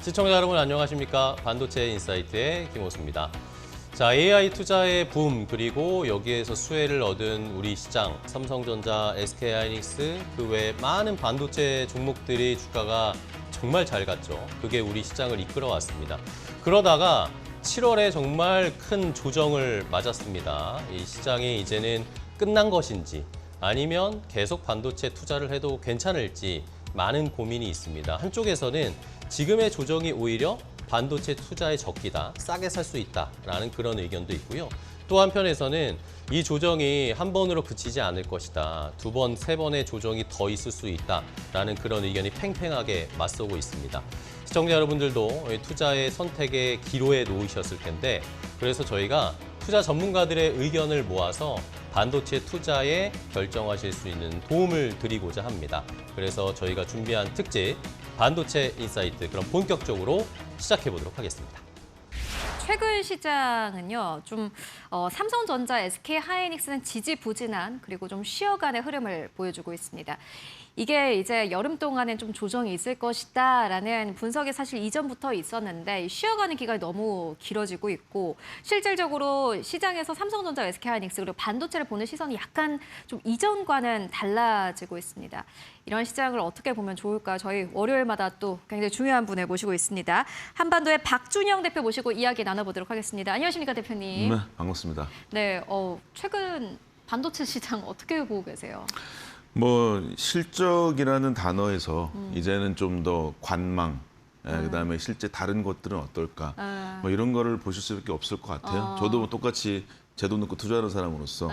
시청자 여러분 안녕하십니까? 반도체 인사이트의 김호수입니다. 자, AI 투자의 붐 그리고 여기에서 수혜를 얻은 우리 시장, 삼성전자, SK하이닉스 그 외 많은 반도체 종목들이 주가가 정말 잘 갔죠. 그게 우리 시장을 이끌어왔습니다. 그러다가 7월에 정말 큰 조정을 맞았습니다. 이 시장이 이제는 끝난 것인지 아니면 계속 반도체 투자를 해도 괜찮을지 많은 고민이 있습니다. 한쪽에서는 지금의 조정이 오히려 반도체 투자의 적기다, 싸게 살 수 있다라는 그런 의견도 있고요. 또 한편에서는 이 조정이 한 번으로 그치지 않을 것이다. 두 번, 세 번의 조정이 더 있을 수 있다라는 그런 의견이 팽팽하게 맞서고 있습니다. 시청자 여러분들도 투자의 선택의 기로에 놓이셨을 텐데 그래서 저희가 투자 전문가들의 의견을 모아서 반도체 투자에 결정하실 수 있는 도움을 드리고자 합니다. 그래서 저희가 준비한 특집 반도체 인사이트 그럼 본격적으로 시작해 보도록 하겠습니다. 최근 시장은요, 삼성전자, SK하이닉스는 지지부진한 그리고 좀 쉬어가는 흐름을 보여주고 있습니다. 이게 이제 여름 동안엔 좀 조정이 있을 것이다라는 분석이 사실 이전부터 있었는데 쉬어가는 기간이 너무 길어지고 있고 실질적으로 시장에서 삼성전자, SK하이닉스 그리고 반도체를 보는 시선이 약간 좀 이전과는 달라지고 있습니다. 이런 시장을 어떻게 보면 좋을까? 저희 월요일마다 또 굉장히 중요한 분을 모시고 있습니다. 한반도의 박준영 대표 모시고 이야기 나눠보도록 하겠습니다. 안녕하십니까, 대표님? 네, 반갑습니다. 네, 최근 반도체 시장 어떻게 보고 계세요? 실적이라는 단어에서 이제는 좀 더 관망, 그다음에 실제 다른 것들은 어떨까, 이런 거를 보실 수밖에 없을 것 같아요. 저도 똑같이 제 돈 넣고 투자하는 사람으로서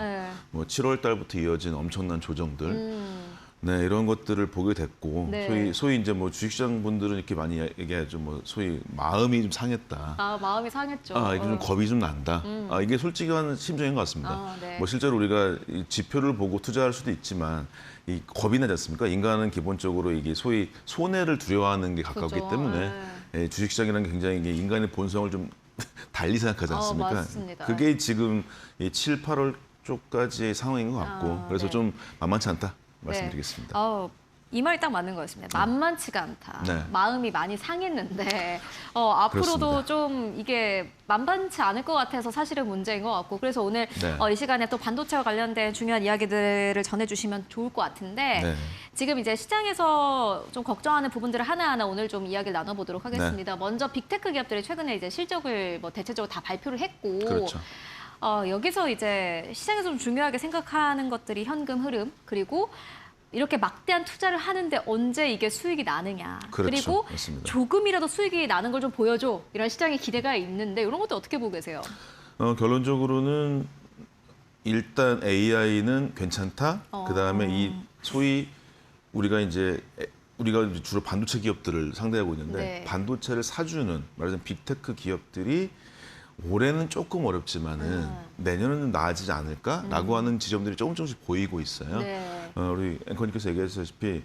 7월 달부터 이어진 엄청난 조정들, 네, 이런 것들을 보게 됐고, 네. 소위 이제 주식시장 분들은 이렇게 많이 얘기하죠. 소위 마음이 좀 상했다. 아, 마음이 상했죠. 이게 좀 겁이 좀 난다. 이게 솔직한 심정인 것 같습니다. 네. 실제로 우리가 이 지표를 보고 투자할 수도 있지만 이 겁이 나지 않습니까? 인간은 기본적으로 이게 소위 손해를 두려워하는 게 가깝기 그렇죠. 때문에 주식시장이라는 게 굉장히 이게 인간의 본성을 좀 달리 생각하지 않습니까? 맞습니다. 그게 지금 이 7, 8월 쪽까지의 상황인 것 같고 그래서 네. 좀 만만치 않다 말씀드리겠습니다. 이 말이 딱 맞는 거였습니다. 만만치가 않다. 네. 마음이 많이 상했는데 앞으로도 그렇습니다. 좀 이게 만만치 않을 것 같아서 사실은 문제인 것 같고 그래서 오늘 네. 이 시간에 또 반도체와 관련된 중요한 이야기들을 전해주시면 좋을 것 같은데 네. 지금 이제 시장에서 좀 걱정하는 부분들을 하나하나 오늘 좀 이야기를 나눠보도록 하겠습니다. 먼저 빅테크 기업들이 최근에 이제 실적을 대체적으로 다 발표를 했고 그렇죠. 여기서 이제 시장에서 좀 중요하게 생각하는 것들이 현금 흐름 그리고 이렇게 막대한 투자를 하는데 언제 이게 수익이 나느냐. 그렇죠. 그리고 맞습니다. 조금이라도 수익이 나는 걸 좀 보여줘. 이런 시장의 기대가 있는데 이런 것도 어떻게 보고 계세요? 결론적으로는 일단 AI는 괜찮다. 그다음에 이 소위 우리가 주로 반도체 기업들을 상대하고 있는데 네. 반도체를 사주는 말하자면 빅테크 기업들이 올해는 조금 어렵지만은 내년에는 나아지지 않을까라고 하는 지점들이 조금씩 보이고 있어요. 네. 우리 앵커님께서 얘기하셨다시피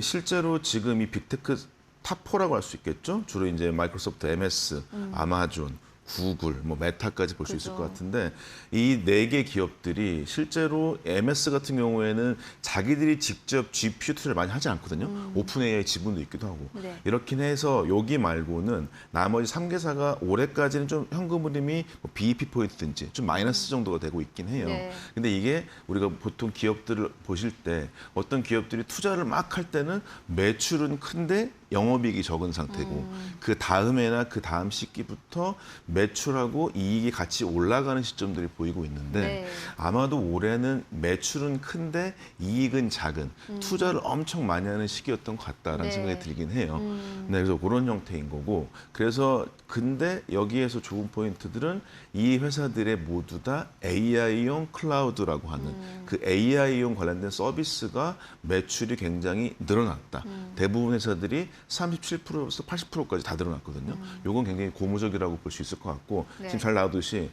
실제로 지금 이 빅테크 탑4라고 할 수 있겠죠. 주로 이제 마이크로소프트, MS, 아마존, 구글, 메타까지 볼 수 있을 그죠. 것 같은데 이 4개 기업들이 실제로 MS 같은 경우에는 자기들이 직접 GPU 투자를 많이 하지 않거든요. 오픈 AI 지분도 있기도 하고. 네. 이렇긴 해서 여기 말고는 나머지 3개사가 올해까지는 좀 현금 흐름이 BEP 포인트든지 좀 마이너스 정도가 되고 있긴 해요. 네. 근데 이게 우리가 보통 기업들을 보실 때 어떤 기업들이 투자를 막 할 때는 매출은 큰데 영업이익이 적은 상태고 그 다음에나 그 다음 시기부터 매출하고 이익이 같이 올라가는 시점들이 보이고 있는데 네. 아마도 올해는 매출은 큰데 이익은 작은 투자를 엄청 많이 하는 시기였던 것 같다라는 네. 생각이 들긴 해요. 네, 그래서 그런 형태인 거고 그래서 근데 여기에서 좋은 포인트들은 이 회사들의 모두 다 AI용 클라우드라고 하는 그 AI용 관련된 서비스가 매출이 굉장히 늘어났다. 대부분 회사들이 37%에서 80%까지 다 늘어났거든요. 이건 굉장히 고무적이라고 볼 수 있을 것 같고 네. 지금 잘 나오듯이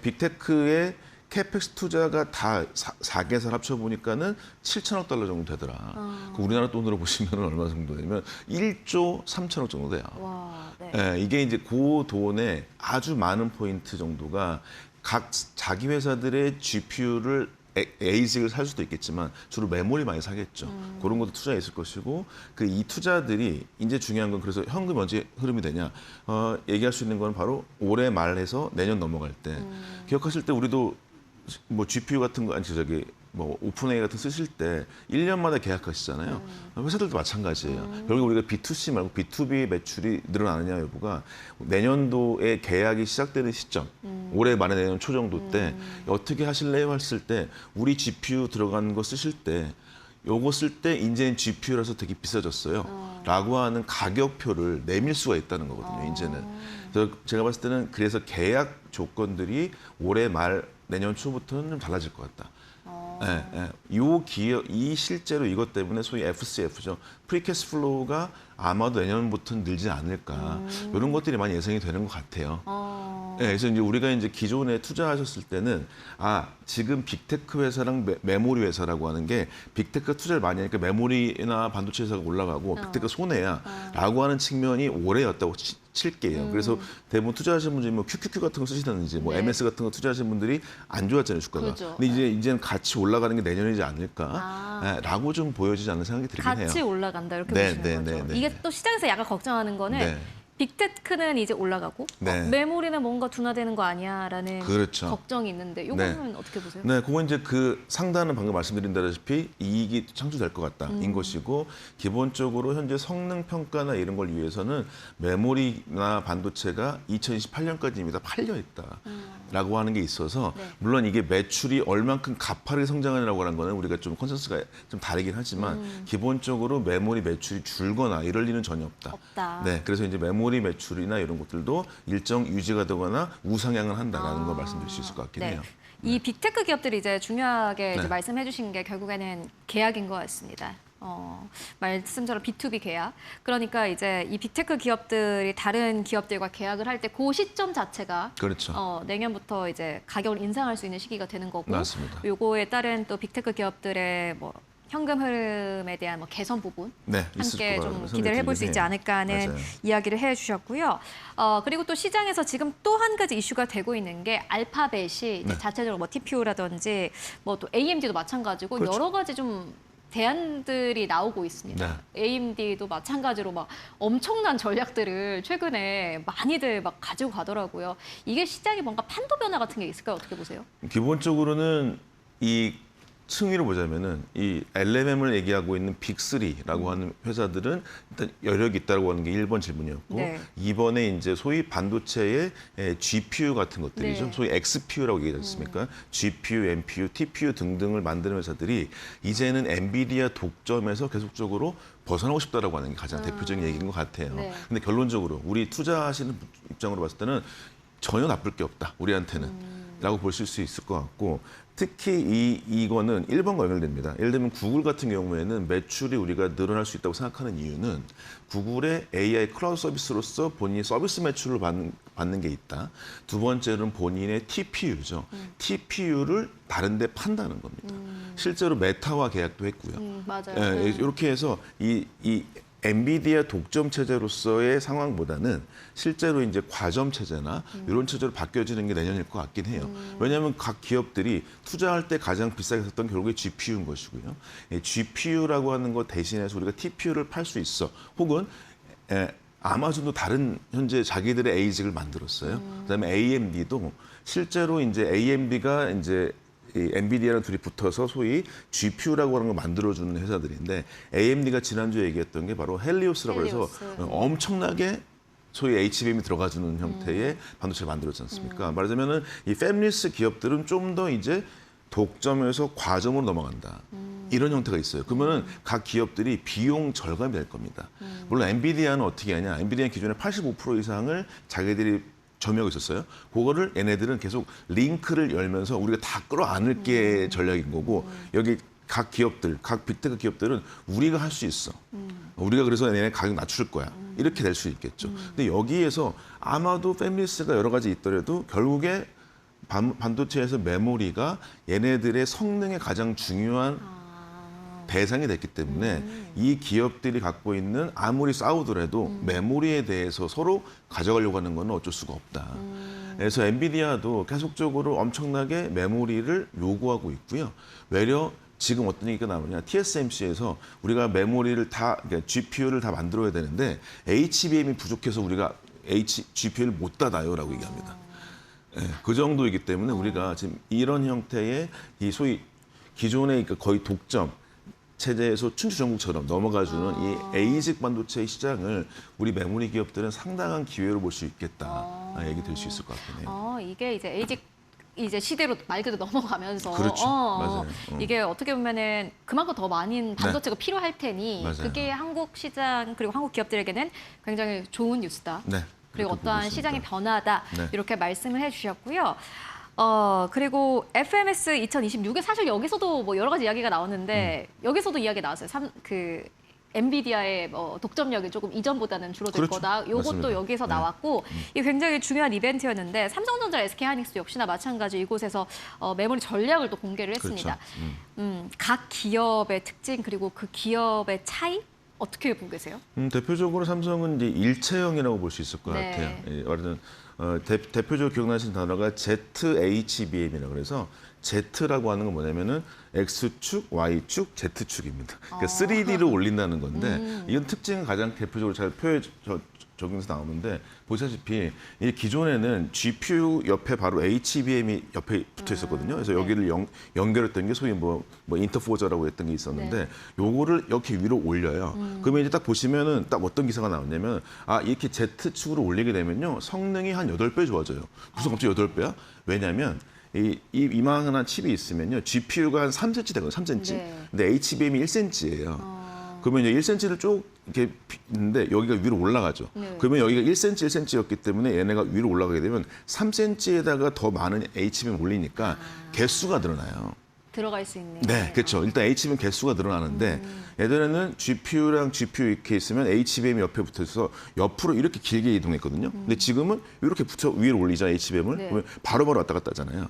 빅테크의 캐펙스 투자가 다 4개사 합쳐보니까는 7천억 달러 정도 되더라. 그 우리나라 돈으로 보시면 얼마 정도 되면 1조 3천억 정도 돼요. 와, 네. 이게 이제 그 돈의 아주 많은 포인트 정도가 각 자기 회사들의 GPU를 ASIC을 살 수도 있겠지만 주로 메모리 많이 사겠죠. 그런 것도 투자에 있을 것이고 그 이 투자들이 이제 중요한 건 그래서 현금 언제 흐름이 되냐 얘기할 수 있는 건 바로 올해 말해서 내년 넘어갈 때 기억하실 때 우리도 뭐 GPU 같은 거 아니 저기 뭐 오픈AI 같은 거 쓰실 때 1년마다 계약하시잖아요. 회사들도 마찬가지예요. 결국 우리가 B2C 말고 B2B 매출이 늘어나느냐 여부가 내년도에 계약이 시작되는 시점, 올해 말에 내년 초 정도 때 어떻게 하실래요 했을 때 우리 GPU 들어간 거 쓰실 때 요거 쓸 때 이제는 GPU라서 되게 비싸졌어요. 라고 하는 가격표를 내밀 수가 있다는 거거든요, 이제는. 그래서 제가 봤을 때는 그래서 계약 조건들이 올해 말 내년 초부터는 좀 달라질 것 같다. 예, 예. 요 기업, 이 실제로 이것 때문에 소위 FCF죠. 프리캐시 플로우가 아마도 내년부터는 늘지 않을까. 이런 것들이 많이 예상이 되는 것 같아요. 예, 그래서 이제 우리가 이제 기존에 투자하셨을 때는 지금 빅테크 회사랑 메모리 회사라고 하는 게 빅테크 투자를 많이 하니까 메모리나 반도체 회사가 올라가고 빅테크 손해야라고 하는 측면이 올해였다고 칠게요. 그래서 대부분 투자하시는 분들이 뭐 QQQ 같은 거 쓰시다든지 뭐 MS 같은 거 투자하시는 분들이 안 좋았잖아요, 주가가. 그렇죠. 근데 이제는 같이 올라가는 게 내년이지 않을까라고 좀 보여지지 않는 생각이 들긴 해요. 같이 올라간다 이렇게 네, 보시는 네, 거죠. 네, 네. 이게 또 시장에서 약간 걱정하는 거는 네. 빅테크는 이제 올라가고 네. 메모리는 뭔가 둔화되는 거 아니야라는 그렇죠. 걱정이 있는데 이거는 어떻게 보세요? 네, 그건 이제 그 상단은 방금 말씀드린다시피 이익이 창출될 것 같다인 것이고 기본적으로 현재 성능 평가나 이런 걸 위해서는 메모리나 반도체가 2028년까지 이미 다 팔려 있다라고 하는 게 있어서 네. 물론 이게 매출이 얼만큼 가파르게 성장하느라고 하는 거는 우리가 좀 컨센서스가 좀 다르긴 하지만 기본적으로 메모리 매출이 줄거나 이럴 리는 전혀 없다. 없다. 네, 그래서 이제 메모리 매출이나 이런 것들도 일정 유지가 되거나 우상향을 한다라는 걸 말씀드릴 수 있을 것 같긴 해요. 이 빅테크 기업들이 이제 중요하게 이제 네. 말씀해 주신 게 결국에는 계약인 것 같습니다. 말씀처럼 B2B 계약. 그러니까 이제 이 빅테크 기업들이 다른 기업들과 계약을 할 때 그 시점 자체가 그렇죠. 내년부터 이제 가격을 인상할 수 있는 시기가 되는 거고 맞습니다. 요거에 따른 또 빅테크 기업들의 뭐 현금 흐름에 대한 뭐 개선 부분 네, 있을 함께 거라고 좀 생각이 기대를 해볼 수 들긴 있지 해요. 않을까 하는 맞아요. 이야기를 해주셨고요. 그리고 또 시장에서 지금 또 한 가지 이슈가 되고 있는 게 알파벳이 이제 네. 자체적으로 뭐 TPU라든지 뭐 또 AMD도 마찬가지고 그렇죠. 여러 가지 좀 대안들이 나오고 있습니다. AMD도 마찬가지로 막 엄청난 전략들을 최근에 많이들 막 가지고 가더라고요. 이게 시장에 뭔가 판도 변화 같은 게 있을까요? 어떻게 보세요? 기본적으로는 이 층위로 보자면은 이 LLM을 얘기하고 있는 빅3라고 하는 회사들은 일단 여력이 있다고 하는 게 1번 질문이었고 네. 2번에 이제 소위 반도체의 GPU 같은 것들이죠. 네. 소위 XPU라고 얘기하지 않습니까? GPU, NPU, TPU 등등을 만드는 회사들이 이제는 엔비디아 독점에서 계속적으로 벗어나고 싶다라고 하는 게 가장 대표적인 얘기인 것 같아요. 네. 근데 결론적으로 우리 투자하시는 입장으로 봤을 때는 전혀 나쁠 게 없다. 우리한테는. 라고 보실 수 있을 것 같고 특히 이거는 1번과 연결됩니다. 예를 들면 구글 같은 경우에는 매출이 우리가 늘어날 수 있다고 생각하는 이유는 구글의 AI 클라우드 서비스로서 본인이 서비스 매출을 받는 게 있다. 두 번째는 본인의 TPU죠. TPU를 다른 데 판다는 겁니다. 실제로 메타와 계약도 했고요. 맞아요. 예, 이렇게 해서 이 엔비디아 독점 체제로서의 상황보다는 실제로 이제 과점 체제나 이런 체제로 바뀌어지는 게 내년일 것 같긴 해요. 왜냐하면 각 기업들이 투자할 때 가장 비싸게 샀던 결국에 GPU인 것이고요. GPU라고 하는 것 대신해서 우리가 TPU를 팔 수 있어. 혹은 아마존도 다른 현재 자기들의 ASIC을 만들었어요. 그다음에 AMD도 실제로 이제 AMD가 이제 이 엔비디아랑 둘이 붙어서 소위 GPU라고 하는 걸 만들어주는 회사들인데 AMD가 지난주에 얘기했던 게 바로 헬리오스라고 해서 엄청나게 소위 HBM이 들어가주는 형태의 반도체를 만들었지 않습니까? 말하자면은 이 패밀리스 기업들은 좀 더 이제 독점에서 과점으로 넘어간다. 이런 형태가 있어요. 그러면은 각 기업들이 비용 절감이 될 겁니다. 물론 엔비디아는 어떻게 하냐? 엔비디아 기존에 85% 이상을 자기들이 점유하고 있었어요. 그거를 얘네들은 계속 링크를 열면서 우리가 다 끌어안을 게 전략인 거고 여기 각 기업들, 각 빅테크 기업들은 우리가 할 수 있어. 우리가 그래서 얘네 가격 낮출 거야. 이렇게 될 수 있겠죠. 근데 여기에서 아마도 패밀리스가 여러 가지 있더라도 결국에 반도체에서 메모리가 얘네들의 성능에 가장 중요한 대상이 됐기 때문에 이 기업들이 갖고 있는 아무리 싸우더라도 메모리에 대해서 서로 가져가려고 하는 건 어쩔 수가 없다. 그래서 엔비디아도 계속적으로 엄청나게 메모리를 요구하고 있고요. 외려 지금 어떤 얘기가 나오냐, TSMC에서 우리가 메모리를 다, 그러니까 GPU를 다 만들어야 되는데 HBM이 부족해서 우리가 GPU를 못 닫아요라고 얘기합니다. 네, 그 정도이기 때문에 우리가 지금 이런 형태의 이 소위 기존의 그러니까 거의 독점 체제에서 춘추전국처럼 넘어가주는 이 ASIC 반도체 시장을 우리 메모리 기업들은 상당한 기회로 볼 수 있겠다 얘기 들 수 있을 것 같긴 해요. 이게 이제 에이직 이제 시대로 말 그대로 넘어가면서 그렇죠. 맞아요. 이게 어떻게 보면은 그만큼 더 많은 반도체가 필요할 테니 맞아요. 그게 한국 시장 그리고 한국 기업들에게는 굉장히 좋은 뉴스다. 네. 그리고 그렇게 보고 어떠한 있습니다. 시장의 변화다. 네. 이렇게 말씀을 해주셨고요. 그리고 FMS 2026에 사실 여기서도 뭐 여러 가지 이야기가 나오는데 여기서도 이야기 나왔어요. 엔비디아의 독점력이 조금 이전보다는 줄어들 그렇죠. 거다. 요것도 맞습니다. 여기서 네. 나왔고 이게 굉장히 중요한 이벤트였는데 삼성전자, SK하이닉스 역시나 마찬가지 이곳에서 메모리 전략을 또 공개를 했습니다. 그렇죠. 각 기업의 특징 그리고 그 기업의 차이 어떻게 보고 계세요? 대표적으로 삼성은 이제 일체형이라고 볼 수 있을 것 네. 같아요. 예, 말하자면 대표적으로 기억나시는 단어가 ZHBM이라고 그래서 Z라고 하는 건 뭐냐면은 X축, Y축, Z축입니다. 그러니까 3D를 올린다는 건데 이건 특징은 가장 대표적으로 잘 적용해서 나오는데 보시다시피 이 기존에는 GPU 옆에 바로 HBM이 옆에 붙어 있었거든요. 그래서 여기를 연결했던 게 소위 뭐 인터포저라고 했던 게 있었는데 요거를 이렇게 위로 올려요. 그러면 이제 딱 보시면은 딱 어떤 기사가 나왔냐면 이렇게 Z축으로 올리게 되면요. 성능이 한 8배 좋아져요. 무슨 갑자기 8배야? 왜냐면 이만한 칩이 있으면요. GPU가 한 3cm 되거든요. 3cm. 네. 근데 HBM이 1cm예요. 그러면 이제 1cm를 쭉 이렇게 있는데 여기가 위로 올라가죠. 네. 그러면 여기가 1cm, 1cm였기 때문에 얘네가 위로 올라가게 되면 3cm에다가 더 많은 HBM 올리니까 개수가 늘어나요. 들어갈 수 있는. 네, 그렇죠. 일단 HBM 개수가 늘어나는데 예전에는 GPU랑 GPU 이렇게 있으면 HBM이 옆에 붙어 있어서 옆으로 이렇게 길게 이동했거든요. 근데 지금은 이렇게 붙여 위로 올리잖아요, HBM을. 네. 그러면 바로바로 왔다 갔다 하잖아요.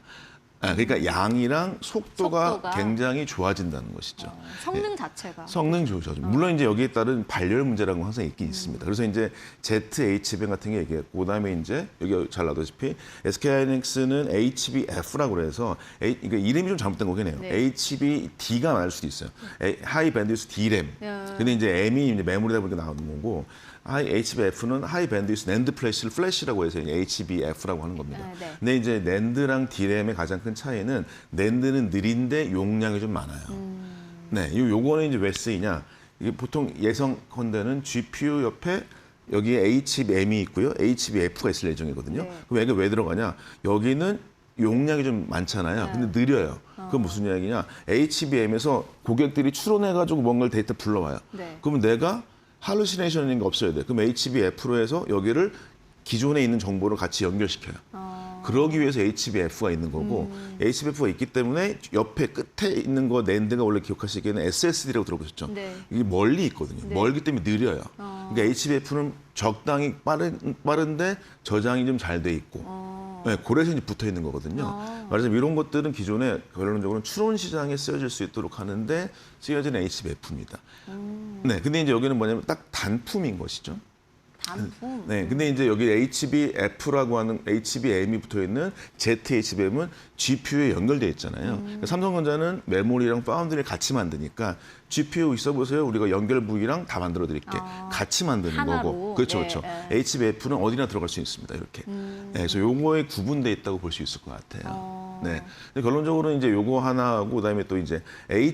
그러니까 양이랑 속도가 속도가. 굉장히 좋아진다는 것이죠. 성능 자체가. 성능 좋죠. 물론 이제 여기에 따른 발열 문제라는 건 항상 있긴 있습니다. 그래서 이제 ZHBM 같은 게 얘기했고, 그다음에 이제 여기 잘 나오다시피 SK하이닉스는 HBF라고 그래서 그러니까 이름이 좀 잘못된 거긴 해요. 네. HBD가 맞을 수도 있어요. 하이 밴드위스 D램. 근데 이제 M이 이제 메모리다 보니까 나오는 거고. HBF는 하이 밴드위스 낸드 플래시를 플래시라고 해서 이제 HBF라고 하는 겁니다. 네. 근데 이제 낸드랑 D램의 가장 큰 차이는 낸드는 느린데 용량이 좀 많아요. 네, 요거는 이제 왜 쓰이냐? 이게 보통 예상컨대는 GPU 옆에 여기에 HBM이 있고요, HBF가 있을 예정이거든요. 네. 그럼 이게 왜 들어가냐? 여기는 용량이 좀 많잖아요. 근데 느려요. 그건 무슨 이야기냐? HBM에서 고객들이 추론해가지고 뭔가를 데이터 불러와요. 네. 그러면 내가 할루시네이션인 거 없어야 돼. 그럼 HBF로 해서 여기를 기존에 있는 정보를 같이 연결시켜요. 그러기 위해서 HBF가 있는 거고 HBF가 있기 때문에 옆에 끝에 있는 거 낸드가 원래 기억하시기에는 SSD라고 들어보셨죠? 네. 이게 멀리 있거든요. 네. 멀기 때문에 느려요. 그러니까 HBF는 적당히 빠른데 저장이 좀 잘 돼 있고 네, 그래서 이제 붙어 있는 거거든요. 말하자면 이런 것들은 기존에 결론적으로 추론 시장에 쓰여질 수 있도록 하는데 쓰여진 HBF입니다. 네, 근데 이제 여기는 뭐냐면 딱 단품인 것이죠. 단품. 네, 근데 이제 여기 HBF라고 하는 HBM이 붙어 있는 ZHBM은 GPU에 연결돼 있잖아요. 그러니까 삼성전자는 메모리랑 파운드리를 같이 만드니까 GPU 있어 보세요. 우리가 연결 부위랑 다 만들어 드릴게. 같이 만드는 하나로. 거고. 그렇죠, 네, 그렇죠. 네. HBF는 어디나 들어갈 수 있습니다. 이렇게. 네, 그래서 요거에 구분돼 있다고 볼 수 있을 것 같아요. 네. 근데 결론적으로 이제 요거 하나하고 그다음에 또 이제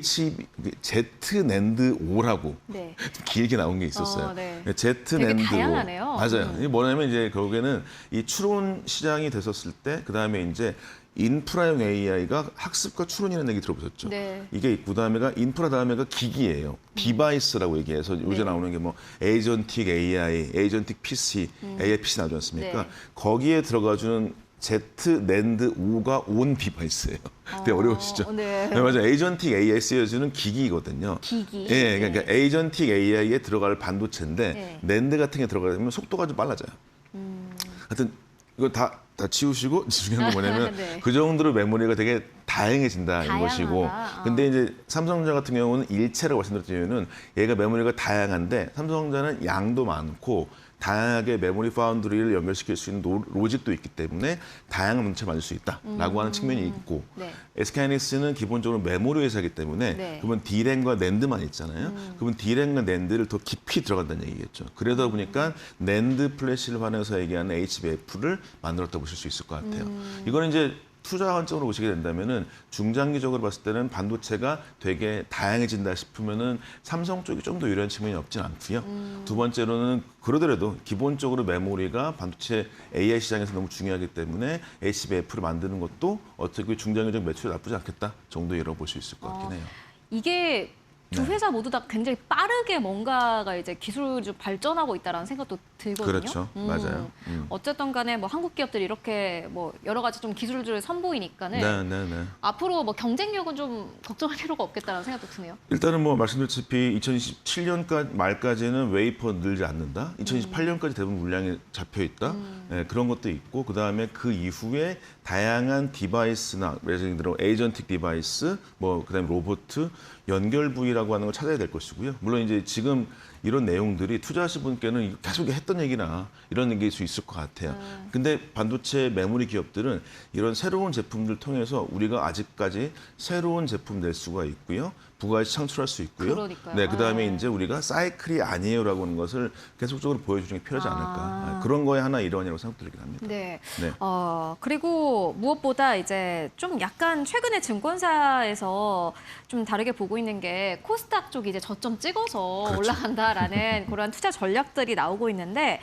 Z 낸드 O라고 네. 길게 나온 게 있었어요. 네. Z 되게 낸드 O. 다양하네요. 맞아요. 이게 뭐냐면 이제 결국에는 이 추론 시장이 됐었을 때 그다음에 이제 인프라용 AI가 학습과 추론이라는 얘기 들어보셨죠? 네. 이게 있고 그다음에가 인프라 다음에가 기기예요. 디바이스라고 얘기해서 요새 네. 나오는 게 뭐 에이전틱 AI, 에이전틱 PC, AI PC 나오지 않습니까? 네. 거기에 들어가주는 Z 낸드 O가 온 디바이스예요. 되게 어려우시죠? 네. 네, 맞아요. 에이전틱 AI 쓰여주는 기기거든요. 기기. 예, 그러니까 에이전틱 AI에 들어갈 반도체인데 네. 낸드 같은 게 들어가면 속도가 좀 빨라져요. 하여튼 이거 다 치우시고 중요한 건 뭐냐면 네. 그 정도로 메모리가 되게 다양해진다 이 것이고. 다양하다. 근데 이제 삼성전자 같은 경우는 일체라고 말씀드렸던 이유는 얘가 메모리가 다양한데 삼성전자는 양도 많고 다양하게 메모리 파운드리를 연결시킬 수 있는 로직도 있기 때문에 다양한 문제를 만들 수 있다라고 하는 측면이 있고 네. SK하이닉스는 기본적으로 메모리 회사이기 때문에 네. 그러면 D램과 낸드만 있잖아요. 그러면 D램과 낸드를 더 깊이 들어간다는 얘기겠죠. 그러다 보니까 낸드 플래시를 활용해서 얘기하는 HBF를 만들었다 보실 수 있을 것 같아요. 이거는 이제 투자 관점으로 보시게 된다면은 중장기적으로 봤을 때는 반도체가 되게 다양해진다 싶으면은 삼성 쪽이 좀 더 유리한 측면이 없진 않고요. 두 번째로는 그러더라도 기본적으로 메모리가 반도체 AI 시장에서 너무 중요하기 때문에 HBF를 만드는 것도 어떻게 중장기적 매출이 나쁘지 않겠다 정도라고 볼 수 있을 것 같긴 해요. 이게 두 네. 회사 모두 다 굉장히 빠르게 뭔가가 이제 기술이 좀 발전하고 있다라는 생각도 들거든요. 그렇죠. 맞아요. 어쨌든 간에 뭐 한국 기업들이 이렇게 뭐 여러 가지 좀 기술들을 선보이니까는 네. 앞으로 뭐 경쟁력은 좀 걱정할 필요가 없겠다라는 생각도 드네요. 일단은 뭐 말씀드렸다시피 2027년 말까지는 웨이퍼 늘지 않는다. 2028년까지 대부분 물량이 잡혀 있다. 네, 그런 것도 있고 그다음에 그 이후에 다양한 디바이스나 예를 들어 에이전틱 디바이스, 뭐 그다음에 로봇, 연결 부위라고 하는 걸 찾아야 될 것이고요. 물론 이제 지금 이런 내용들이 투자하신 분께는 계속 했던 얘기나 이런 얘기일 수 있을 것 같아요. 근데 반도체 메모리 기업들은 이런 새로운 제품들 통해서 우리가 아직까지 새로운 제품 낼 수가 있고요. 부가가치 창출할 수 있고요. 그러니까요. 네, 그다음에 네. 이제 우리가 사이클이 아니에요라고 하는 것을 계속적으로 보여주는 게 필요하지 않을까. 그런 거에 하나 일환이라고 생각들긴 합니다. 네. 네. 그리고 무엇보다 이제 좀 약간 최근에 증권사에서 좀 다르게 보고 있는 게 코스닥 쪽이 이제 저점 찍어서 그렇죠. 올라간다라는 그런 투자 전략들이 나오고 있는데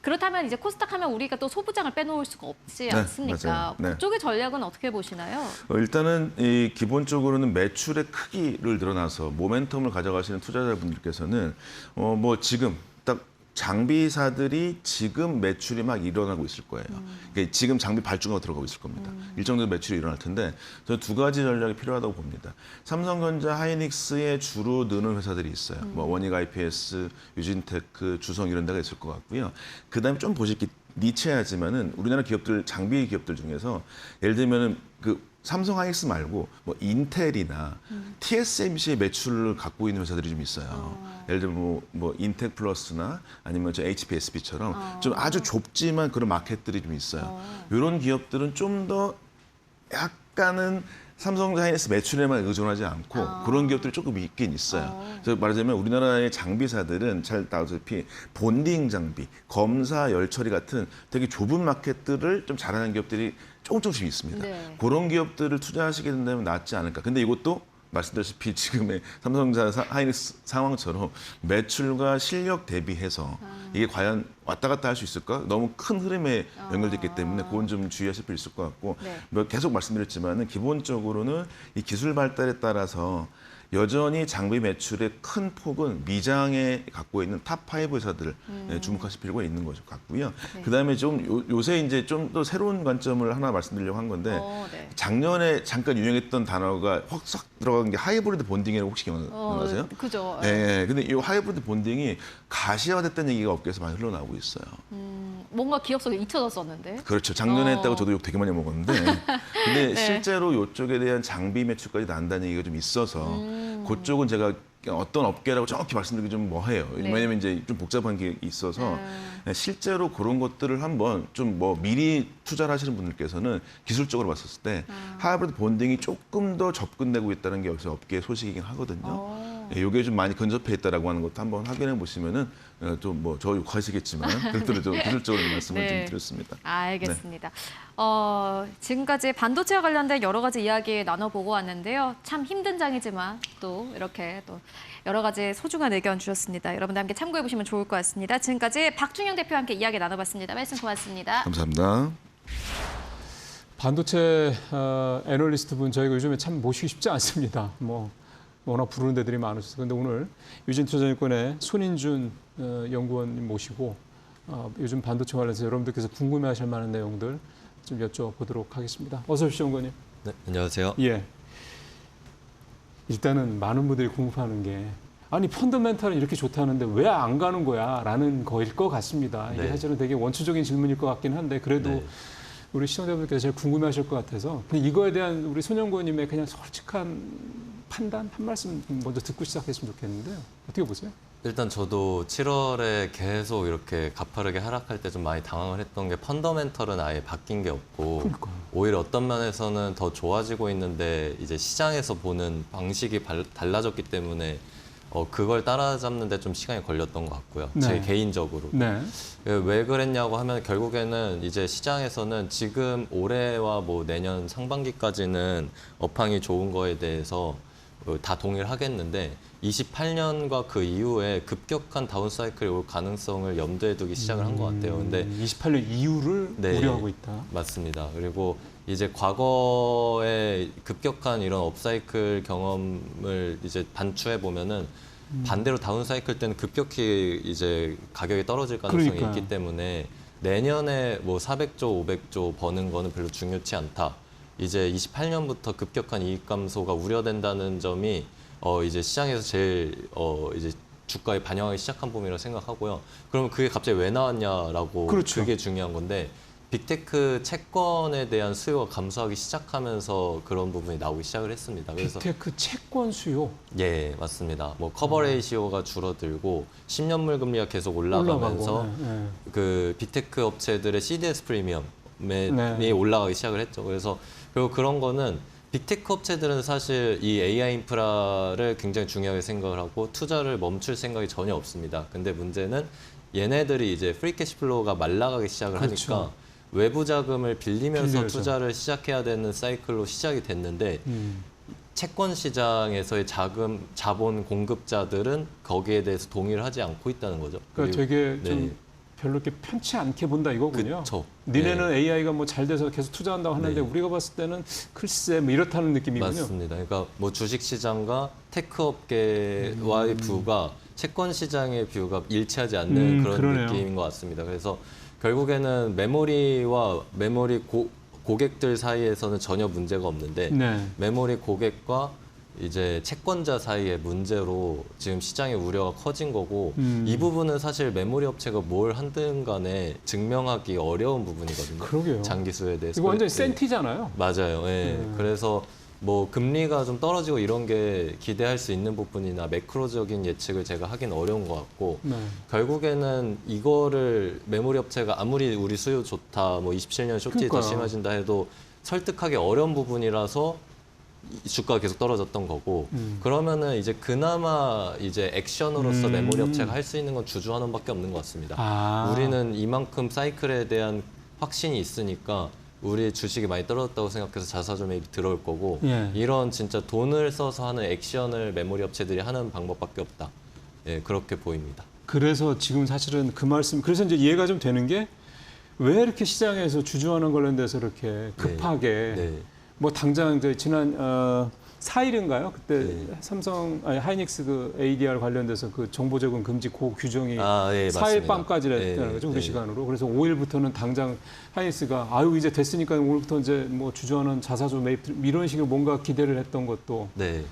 그렇다면 이제 코스닥 하면 우리가 또 소부장을 빼놓을 수가 없지 네, 않습니까? 맞아요. 네. 그쪽의 전략은 어떻게 보시나요? 일단은 이 기본적으로는 매출의 크기를 늘어나서 모멘텀을 가져가시는 투자자분들께서는 뭐 지금 딱 장비사들이 지금 매출이 막 일어나고 있을 거예요. 그러니까 지금 장비 발주가 들어가고 있을 겁니다. 일정 정도 매출이 일어날 텐데 저는 두 가지 전략이 필요하다고 봅니다. 삼성전자, 하이닉스에 주로 느는 회사들이 있어요. 뭐 원익 IPS, 유진테크, 주성 이런 데가 있을 것 같고요. 그다음에 좀 보시기 니체하지만은 우리나라 기업들 장비 기업들 중에서 예를 들면은 그 삼성 하이닉스 말고 뭐 인텔이나 TSMC의 매출을 갖고 있는 회사들이 좀 있어요. 예를 들면 뭐 인텍 플러스나 아니면 저 HPSB처럼 좀 아주 좁지만 그런 마켓들이 좀 있어요. 이런 기업들은 좀 더 약간은 삼성 하이닉스 매출에만 의존하지 않고 그런 기업들이 조금 있긴 있어요. 그래서 말하자면 우리나라의 장비사들은 잘 나오다시피 본딩 장비, 검사, 열처리 같은 되게 좁은 마켓들을 좀 잘하는 기업들이 조금씩 있습니다. 네. 그런 기업들을 투자하시게 된다면 낫지 않을까. 근데 이것도 말씀드렸다시피 지금의 삼성전자 하이닉스 상황처럼 매출과 실력 대비해서 이게 과연 왔다 갔다 할 수 있을까? 너무 큰 흐름에 연결돼 있기 때문에 그건 좀 주의하실 필요 있을 것 같고 네. 뭐 계속 말씀드렸지만은 기본적으로는 이 기술 발달에 따라서 여전히 장비 매출의 큰 폭은 미장에 갖고 있는 탑5 회사들 주목하실 필요가 있는 것 같고요. 네. 그다음에 좀 요새 이제 좀 더 새로운 관점을 하나 말씀드리려고 한 건데 네. 작년에 잠깐 유행했던 단어가 확 싹 들어간 게 하이브리드 본딩이라고 혹시 기억나세요? 그죠. 네. 근데 이 하이브리드 본딩이 가시화됐다는 얘기가 업계에서 많이 흘러나오고 있어요. 뭔가 기억 속에 잊혀졌었는데. 그렇죠. 작년에 했다고 저도 욕 되게 많이 먹었는데 근데 네. 실제로 이쪽에 대한 장비 매출까지 난다는 얘기가 좀 있어서 그쪽은 제가 어떤 업계라고 정확히 말씀드리기 좀 뭐해요. 네. 왜냐면 이제 좀 복잡한 게 있어서 실제로 그런 것들을 한번 좀 뭐 미리 투자를 하시는 분들께서는 기술적으로 봤었을 때 하이브리드 본딩이 조금 더 접근되고 있다는 게 여기서 업계의 소식이긴 하거든요. 이게 좀 많이 근접해 있다라고 하는 것도 한번 확인해 보시면은 좀 뭐 저 욕하시겠지만 그래도 좀 기술적으로 말씀을 네. 좀 드렸습니다. 알겠습니다. 지금까지 반도체와 관련된 여러 가지 이야기 나눠보고 왔는데요. 참 힘든 장이지만 또 이렇게 또 여러 가지 소중한 의견 주셨습니다. 여러분들 함께 참고해 보시면 좋을 것 같습니다. 지금까지 박준영 대표와 함께 이야기 나눠봤습니다. 말씀 고맙습니다. 감사합니다. 반도체 애널리스트 분 저희가 요즘에 참 모시기 쉽지 않습니다. 뭐 워낙 부르는 데들이 많으셔서 근데 오늘 유진투자증권의 손인준 연구원님 모시고 요즘 반도체 관련해서 여러분들께서 궁금해하실 만한 내용들 좀 여쭤보도록 하겠습니다. 어서 오십시오, 연구원님. 네, 안녕하세요. 예. 일단은 많은 분들이 궁금해하는 게 아니 펀더멘탈은 이렇게 좋다는데 왜 안 가는 거야? 라는 거일 것 같습니다. 이게 네. 사실은 되게 원초적인 질문일 것 같긴 한데 그래도 네. 우리 시청자분들께서 제일 궁금해하실 것 같아서 그냥 이거에 대한 우리 손연구원님의 그냥 솔직한 판단 한 말씀 먼저 듣고 시작했으면 좋겠는데요. 어떻게 보세요? 일단 저도 7월에 계속 이렇게 가파르게 하락할 때 좀 많이 당황을 했던 게 펀더멘털은 아예 바뀐 게 없고 그러니까요. 오히려 어떤 면에서는 더 좋아지고 있는데 이제 시장에서 보는 방식이 달라졌기 때문에 그걸 따라잡는 데 좀 시간이 걸렸던 것 같고요. 네. 제 개인적으로. 네. 왜 그랬냐고 하면 결국에는 이제 시장에서는 지금 올해와 뭐 내년 상반기까지는 업황이 좋은 거에 대해서 다 동의를 하겠는데 28년과 그 이후에 급격한 다운사이클이 올 가능성을 염두에 두기 시작을 한 것 같아요. 근데 28년 이후를 네. 우려하고 있다. 맞습니다. 그리고 이제 과거에 급격한 이런 업사이클 경험을 이제 반추해 보면은 반대로 다운사이클 때는 급격히 이제 가격이 떨어질 가능성이 그러니까요. 있기 때문에 내년에 뭐 400조, 500조 버는 거는 별로 중요치 않다. 이제 28년부터 급격한 이익 감소가 우려된다는 점이 이제 시장에서 제일 이제 주가에 반영하기 시작한 부분이라고 생각하고요. 그러면 그게 갑자기 왜 나왔냐라고 그렇죠. 그게 중요한 건데 빅테크 채권에 대한 수요가 감소하기 시작하면서 그런 부분이 나오기 시작을 했습니다. 그래서 빅테크 채권 수요 예, 맞습니다. 뭐 커버 레이시오가 줄어들고 10년물 금리가 계속 올라가면서 올라가고. 네. 그 빅테크 업체들의 CDS 프리미엄이 네. 올라가기 시작을 했죠. 그래서 그리고 그런 거는 빅테크 업체들은 사실 이 AI 인프라를 굉장히 중요하게 생각을 하고 투자를 멈출 생각이 전혀 없습니다. 근데 문제는 얘네들이 이제 프리 캐시플로우가 말라가기 시작을 그렇죠. 하니까 외부 자금을 빌리면서 빌려서. 투자를 시작해야 되는 사이클로 시작이 됐는데 채권 시장에서의 자본 공급자들은 거기에 대해서 동의를 하지 않고 있다는 거죠. 그러니까 그리고- 되게 좀 네. 별로 이렇게 편치 않게 본다 이거군요. 그쵸. 니네는 AI가 뭐 잘 돼서 계속 투자한다고 하는데 네. 우리가 봤을 때는 글쎄 뭐 이렇다는 느낌이군요. 맞습니다. 그러니까 뭐 주식 시장과 테크 업계와의 뷰가 채권 시장의 뷰가 일치하지 않는 그런 그러네요. 느낌인 것 같습니다. 그래서 결국에는 메모리와 메모리 고객들 사이에서는 전혀 문제가 없는데 네. 메모리 고객과 이제 채권자 사이의 문제로 지금 시장의 우려가 커진 거고 이 부분은 사실 메모리 업체가 뭘 하든 간에 증명하기 어려운 부분이거든요. 그러게요. 장기수에 대해서. 이거 완전히 네. 센티잖아요. 맞아요. 예. 그래서 뭐 금리가 좀 떨어지고 이런 게 기대할 수 있는 부분이나 매크로적인 예측을 제가 하긴 어려운 것 같고 네. 결국에는 이거를 메모리 업체가 아무리 우리 수요 좋다, 뭐 27년 쇼트이 더 그러니까요. 심해진다 해도 설득하기 어려운 부분이라서 이 주가가 계속 떨어졌던 거고 그러면은 이제 그나마 이제 액션으로서 메모리 업체가 할 수 있는 건 주주환원밖에 없는 것 같습니다. 아. 우리는 이만큼 사이클에 대한 확신이 있으니까 우리 주식이 많이 떨어졌다고 생각해서 자사주 매입이 들어올 거고 예. 이런 진짜 돈을 써서 하는 액션을 메모리 업체들이 하는 방법밖에 없다. 예, 그렇게 보입니다. 그래서 지금 사실은 그 말씀 그래서 이제 이해가 좀 되는 게 왜 이렇게 시장에서 주주환원 관련돼서 이렇게 급하게 네. 뭐 당장 이제 지난 4일인가요? 그때 네. 하이닉스 그 ADR 관련돼서 그 정보 제공 금지 고 규정이 예, 4일 맞습니다. 밤까지 했다는 거죠, 우리 시간으로. 그래서 5일부터는 당장 하이닉스가 아유 이제 됐으니까 오늘부터 이제 뭐 주주환원 자사주 매입 이런 식으로 뭔가 기대를 했던 것도 네.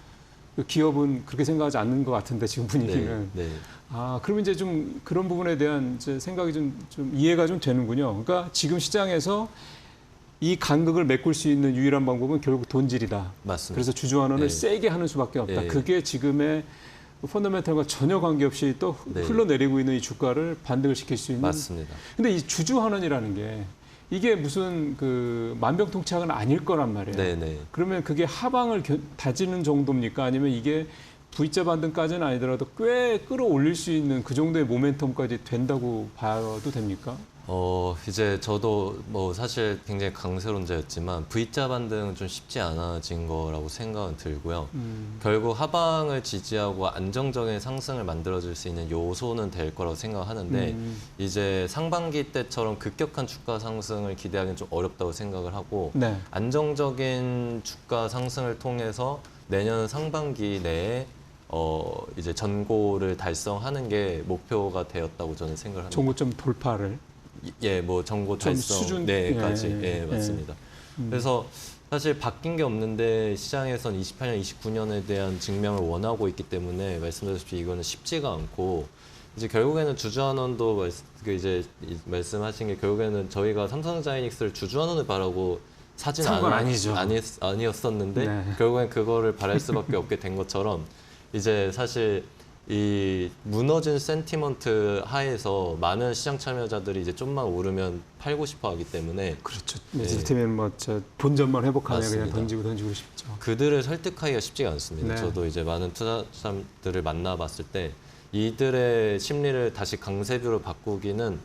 그 기업은 그렇게 생각하지 않는 것 같은데 지금 분위기는. 네. 아, 그러면 이제 좀 그런 부분에 대한 이제 생각이 좀 이해가 좀 되는군요. 그러니까 지금 시장에서 이 간극을 메꿀 수 있는 유일한 방법은 결국 돈질이다. 맞습니다. 그래서 주주환원을 네. 세게 하는 수밖에 없다. 네. 그게 지금의 펀더멘털과 전혀 관계없이 또 네. 흘러내리고 있는 이 주가를 반등을 시킬 수 있는. 맞습니다. 근데 이 주주환원이라는 게 이게 무슨 그 만병통치약은 아닐 거란 말이에요. 네. 그러면 그게 하방을 다지는 정도입니까? 아니면 이게 V자 반등까지는 아니더라도 꽤 끌어올릴 수 있는 그 정도의 모멘텀까지 된다고 봐도 됩니까? 이제 저도 뭐 사실 굉장히 강세론자였지만 V자 반등은 좀 쉽지 않아진 거라고 생각은 들고요. 결국 하방을 지지하고 안정적인 상승을 만들어줄 수 있는 요소는 될 거라고 생각하는데 이제 상반기 때처럼 급격한 주가 상승을 기대하기는 좀 어렵다고 생각을 하고 네. 안정적인 주가 상승을 통해서 내년 상반기 내에 이제 전고를 달성하는 게 목표가 되었다고 저는 생각을 합니다. 정고점 돌파를. 예, 뭐 전고 좀 달성 수준- 네까지 예, 맞습니다. 그래서 사실 바뀐 게 없는데 시장에선 28년, 29년에 대한 증명을 원하고 있기 때문에 말씀드렸듯이 이거는 쉽지가 않고 이제 결국에는 주주환원도 이제 말씀하신 게 결국에는 저희가 삼성자이닉스를 주주환원을 바라고 사진 산 건 아니죠. 아니었었는데 네. 결국엔 그거를 바랄 수밖에 없게 된 것처럼 이제 사실 이 무너진 센티먼트 하에서 많은 시장 참여자들이 이제 좀만 오르면 팔고 싶어 하기 때문에 그렇죠. 이를테면 뭐저 본전만 회복하면 그냥 맞습니다. 던지고 싶죠. 그들을 설득하기가 쉽지가 않습니다. 네. 저도 이제 많은 투자자들을 만나봤을 때 이들의 심리를 다시 강세뷰로 바꾸기는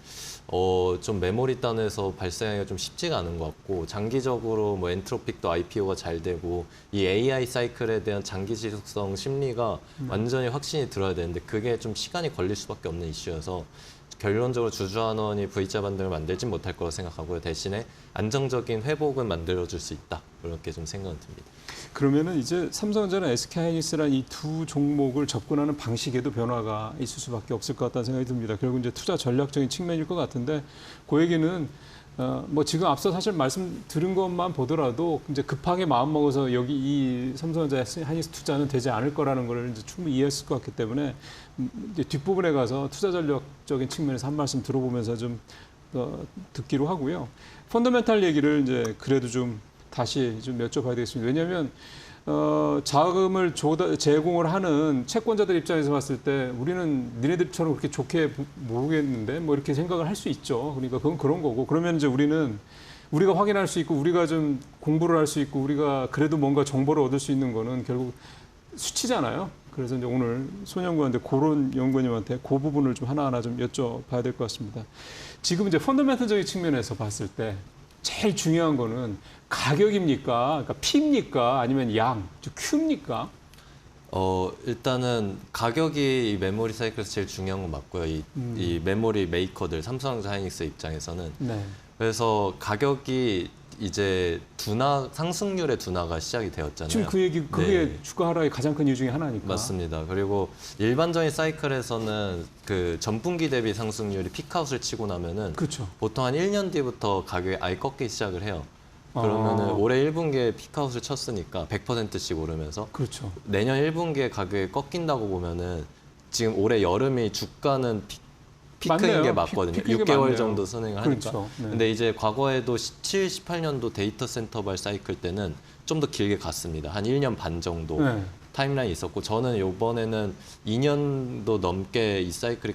좀 메모리 단에서 발생하기가 좀 쉽지가 않은 것 같고 장기적으로 뭐 엔트로픽도 IPO가 잘 되고 이 AI 사이클에 대한 장기 지속성 심리가 완전히 확신이 들어야 되는데 그게 좀 시간이 걸릴 수밖에 없는 이슈여서 결론적으로 주주환원이 V자 반등을 만들진 못할 거라고 생각하고요. 대신에 안정적인 회복은 만들어줄 수 있다. 그렇게 좀 생각은 듭니다. 그러면은 이제 삼성전자, SK하이닉스란 이 두 종목을 접근하는 방식에도 변화가 있을 수밖에 없을 것 같다는 생각이 듭니다. 결국 이제 투자 전략적인 측면일 것 같은데 그 얘기는 뭐 지금 앞서 사실 말씀 들은 것만 보더라도 이제 급하게 마음 먹어서 여기 이 삼성전자, SK하이닉스 투자는 되지 않을 거라는 걸 이제 충분히 이해했을 것 같기 때문에 이제 뒷부분에 가서 투자 전략적인 측면에서 한 말씀 들어보면서 좀 듣기로 하고요. 펀더멘탈 얘기를 이제 그래도 좀 다시 좀 여쭤봐야 되겠습니다. 왜냐하면 자금을 제공을 하는 채권자들 입장에서 봤을 때 우리는 니네들처럼 그렇게 좋게 모르겠는데 뭐 이렇게 생각을 할 수 있죠. 그러니까 그건 그런 거고 그러면 이제 우리가 확인할 수 있고 우리가 좀 공부를 할 수 있고 우리가 그래도 뭔가 정보를 얻을 수 있는 거는 결국 수치잖아요. 그래서 이제 오늘 손연구한테 그런 연구원님한테 그 부분을 좀 하나하나 좀 여쭤봐야 될 것 같습니다. 지금 이제 펀더멘털적인 측면에서 봤을 때 제일 중요한 거는 가격입니까? 그러니까 P입니까? 아니면 양, Q입니까? 일단은 가격이 이 메모리 사이클에서 제일 중요한 건 맞고요. 이 메모리 메이커들 삼성전자 하이닉스 입장에서는 네. 그래서 가격이 이제 상승률의 둔화가 시작이 되었잖아요. 지금 그 얘기 그게 주가 하락의 가장 큰 이유 중에 하나니까. 맞습니다. 그리고 일반적인 사이클에서는 그 전분기 대비 상승률이 피크아웃을 치고 나면은 그렇죠. 보통 한 1년 뒤부터 가격이 아예 꺾기 시작을 해요. 그러면은 올해 1분기에 피크아웃을 쳤으니까 100%씩 오르면서 그렇죠. 내년 1분기에 가격이 꺾인다고 보면은 지금 올해 여름이 주가는 피크인 맞네요. 게 맞거든요. 피크인 게 6개월 맞네요. 정도 선행을 하니까. 그렇죠. 네. 근데 이제 과거에도 17, 18년도 데이터 센터발 사이클 때는 좀 더 길게 갔습니다. 한 1년 반 정도 네. 타임라인이 있었고 저는 이번에는 2년도 넘게 이 사이클이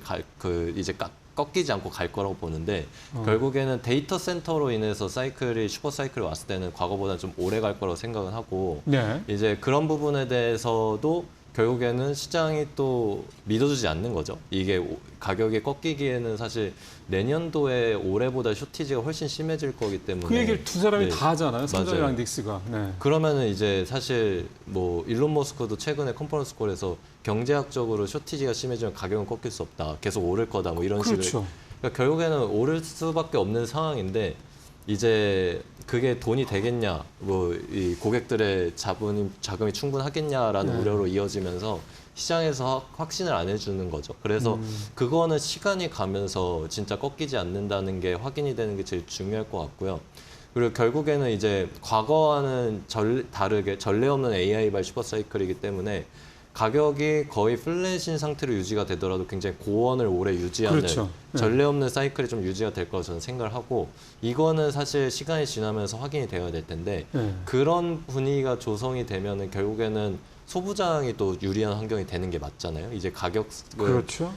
이제 꺾이지 않고 갈 거라고 보는데 결국에는 데이터 센터로 인해서 슈퍼 사이클이 왔을 때는 과거보다 좀 오래 갈 거라고 생각은 하고 네. 이제 그런 부분에 대해서도 결국에는 시장이 또 믿어주지 않는 거죠. 이게 가격이 꺾이기에는 사실 내년도에 올해보다 쇼티지가 훨씬 심해질 거기 때문에 그 얘기를 두 사람이 네. 다 하잖아요. 삼성이랑 맞아요. 닉스가. 네. 그러면은 이제 사실 뭐 일론 머스크도 최근에 컨퍼런스 콜에서 경제학적으로 쇼티지가 심해지면 가격은 꺾일 수 없다. 계속 오를 거다. 뭐 이런 그렇죠. 식으로. 그러니까 결국에는 오를 수밖에 없는 상황인데 이제 그게 돈이 되겠냐, 뭐 이 고객들의 자금이 충분하겠냐라는 우려로 이어지면서 시장에서 확신을 안 해주는 거죠. 그래서 그거는 시간이 가면서 진짜 꺾이지 않는다는 게 확인이 되는 게 제일 중요할 것 같고요. 그리고 결국에는 이제 과거와는 다르게 전례 없는 AI발 슈퍼사이클이기 때문에 가격이 거의 플랫인 상태로 유지가 되더라도 굉장히 고원을 오래 유지하는 그렇죠. 네. 전례 없는 사이클이 좀 유지가 될 거라고 저는 생각을 하고 이거는 사실 시간이 지나면서 확인이 되어야 될 텐데 네. 그런 분위기가 조성이 되면은 결국에는 소부장이 또 유리한 환경이 되는 게 맞잖아요. 이제 가격은 그렇죠.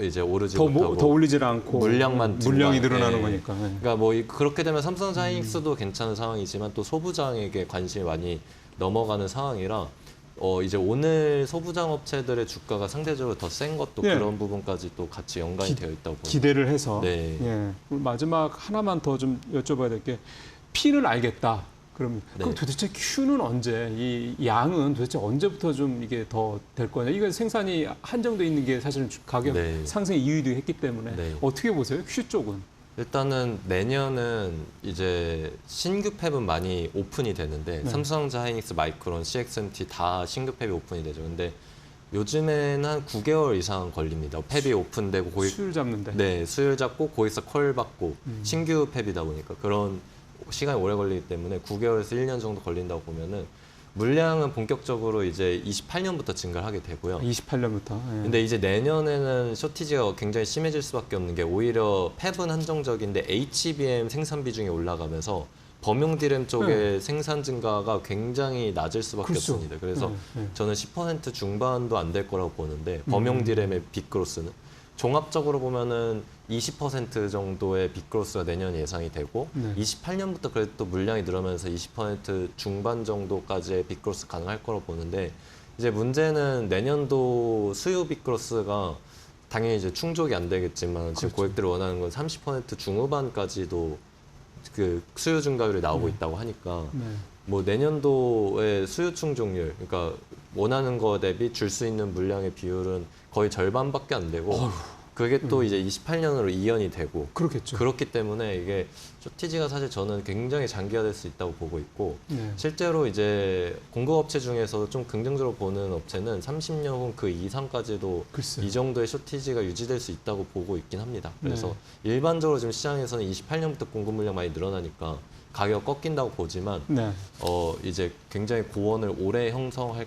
이제 오르지 더 못하고 올리질 않고 물량만 물량이 증가. 늘어나는 예. 거니까. 네. 그러니까 뭐 그렇게 되면 삼성자이닉스도 괜찮은 상황이지만 또 소부장에게 관심이 많이 넘어가는 상황이라 이제 오늘 소부장 업체들의 주가가 상대적으로 더 센 것도 예. 그런 부분까지 또 같이 연관이 되어 있다고 봅니다. 기대를 해서. 네. 예. 그리고 마지막 하나만 더 좀 여쭤봐야 될 게 P는 알겠다. 그럼 네. 도대체 Q는 언제? 이 양은 도대체 언제부터 좀 이게 더 될 거냐? 이건 생산이 한정돼 있는 게 사실은 가격 네. 상승의 이유이기도 했기 때문에 네. 어떻게 보세요? Q 쪽은? 일단은 내년은 이제 신규 팹은 많이 오픈이 되는데 네. 삼성전자, 하이닉스, 마이크론, CXMT 다 신규 팹이 오픈이 되죠. 근데 요즘에는 한 9개월 이상 걸립니다. 팹이 오픈되고 수율 잡는데. 네, 수율 잡고 고객사 콜 받고 신규 팹이다 보니까 그런 시간이 오래 걸리기 때문에 9개월에서 1년 정도 걸린다고 보면은 물량은 본격적으로 이제 28년부터 증가를 하게 되고요. 28년부터. 예. 근데 이제 내년에는 쇼티지가 굉장히 심해질 수밖에 없는 게 오히려 팹은 한정적인데 HBM 생산 비중이 올라가면서 범용 디램 쪽의 생산 증가가 굉장히 낮을 수밖에 그렇죠. 없습니다. 그래서 네. 저는 10% 중반도 안 될 거라고 보는데 범용 디램의 빅그로스는 종합적으로 보면은 20% 정도의 빅그로스가 내년 예상이 되고 네. 28년부터 그래도 또 물량이 늘어나면서 20% 중반 정도까지의 빅그로스 가능할 거라고 보는데 이제 문제는 내년도 수요 빅그로스가 당연히 이제 충족이 안 되겠지만 지금 그렇죠. 고객들이 원하는 건 30% 중후반까지도 그 수요 증가율이 나오고 있다고 하니까 네. 뭐 내년도의 수요 충족률, 그러니까 원하는 거 대비 줄 수 있는 물량의 비율은 거의 절반밖에 안 되고 그게 또 이제 28년으로 이연이 되고 그렇겠죠. 그렇기 때문에 이게 쇼티지가 사실 저는 굉장히 장기화될 수 있다고 보고 있고 네. 실제로 이제 공급업체 중에서 좀 긍정적으로 보는 업체는 30년 혹은 그 이상까지도 글쎄요. 이 정도의 쇼티지가 유지될 수 있다고 보고 있긴 합니다. 그래서 네. 일반적으로 지금 시장에서는 28년부터 공급 물량 많이 늘어나니까 가격 꺾인다고 보지만 네. 이제 굉장히 고원을 오래 형성할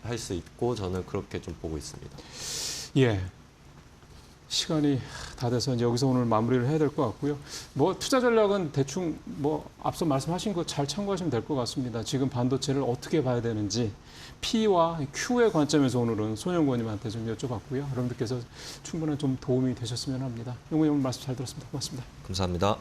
할 수 있고 저는 그렇게 좀 보고 있습니다. 예. 시간이 다 돼서 이제 여기서 오늘 마무리를 해야 될 것 같고요. 뭐 투자 전략은 대충 뭐 앞서 말씀하신 거 잘 참고하시면 될 것 같습니다. 지금 반도체를 어떻게 봐야 되는지 P와 Q의 관점에서 오늘은 손연구원님한테 좀 여쭤봤고요. 여러분들께서 충분한 좀 도움이 되셨으면 합니다. 연구원님 오늘 말씀 잘 들었습니다. 고맙습니다. 감사합니다.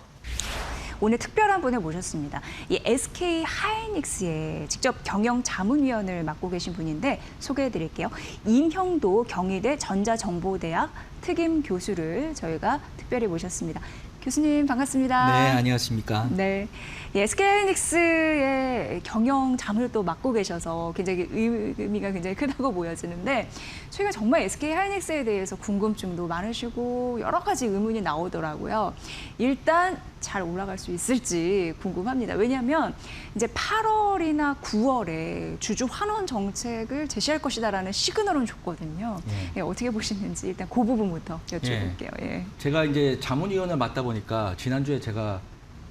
오늘 특별한 분을 모셨습니다. 이 SK 하이닉스의 직접 경영 자문위원을 맡고 계신 분인데 소개해드릴게요. 임형도 경희대 전자정보대학 특임 교수를 저희가 특별히 모셨습니다. 교수님 반갑습니다. 네, 안녕하십니까. 네, SK 하이닉스의 경영 자문을 또 맡고 계셔서 굉장히 의미가 굉장히 크다고 보여지는데 최근 정말 SK 하이닉스에 대해서 궁금증도 많으시고 여러 가지 의문이 나오더라고요. 일단 잘 올라갈 수 있을지 궁금합니다. 왜냐하면 이제 8월이나 9월에 주주 환원 정책을 제시할 것이다라는 시그널은 줬거든요. 예, 어떻게 보시는지 일단 그 부분부터 여쭤볼게요. 예. 제가 이제 자문위원을 맡다 보니까 지난주에 제가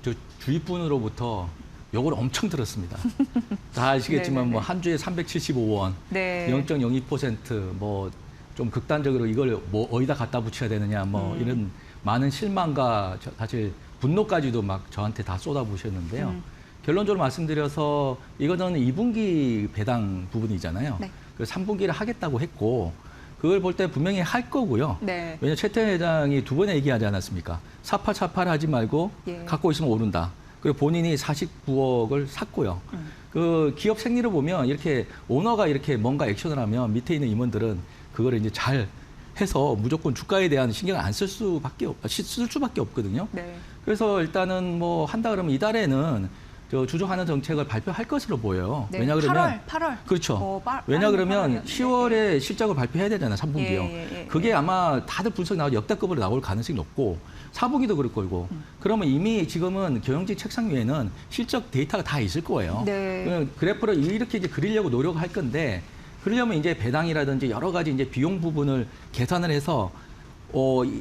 저 주위분으로부터 요걸 엄청 들었습니다. 다 아시겠지만 뭐 한 주에 375원, 네. 0.02% 뭐 좀 극단적으로 이걸 뭐 어디다 갖다 붙여야 되느냐 뭐 이런 많은 실망과 사실 분노까지도 막 저한테 다 쏟아부으셨는데요. 결론적으로 말씀드려서 이거는 2분기 배당 부분이잖아요. 네. 그래서 3분기를 하겠다고 했고 그걸 볼 때 분명히 할 거고요. 네. 왜냐하면 최태원 회장이 두 번 얘기하지 않았습니까? 사팔 하지 말고 예. 갖고 있으면 오른다. 그리고 본인이 49억을 샀고요. 그 기업 생리를 보면 이렇게 오너가 이렇게 뭔가 액션을 하면 밑에 있는 임원들은 그거를 이제 잘 해서 무조건 주가에 대한 신경을 안 쓸 수밖에 없거든요. 네. 그래서 일단은 뭐 한다 그러면 이달에는 저 주주환원 정책을 발표할 것으로 보여요. 네. 왜냐 그러면 8월. 그렇죠. 왜냐 그러면 10월에 실적을 발표해야 되잖아요. 3분기요. 그게 아마 다들 분석이 나오고 역대급으로 나올 가능성이 높고 4분기도 그럴 거고 그러면 이미 지금은 경영진 책상 위에는 실적 데이터가 다 있을 거예요. 네. 그래프를 이렇게 이제 그리려고 노력할 건데 그러려면 이제 배당이라든지 여러 가지 이제 비용 부분을 계산을 해서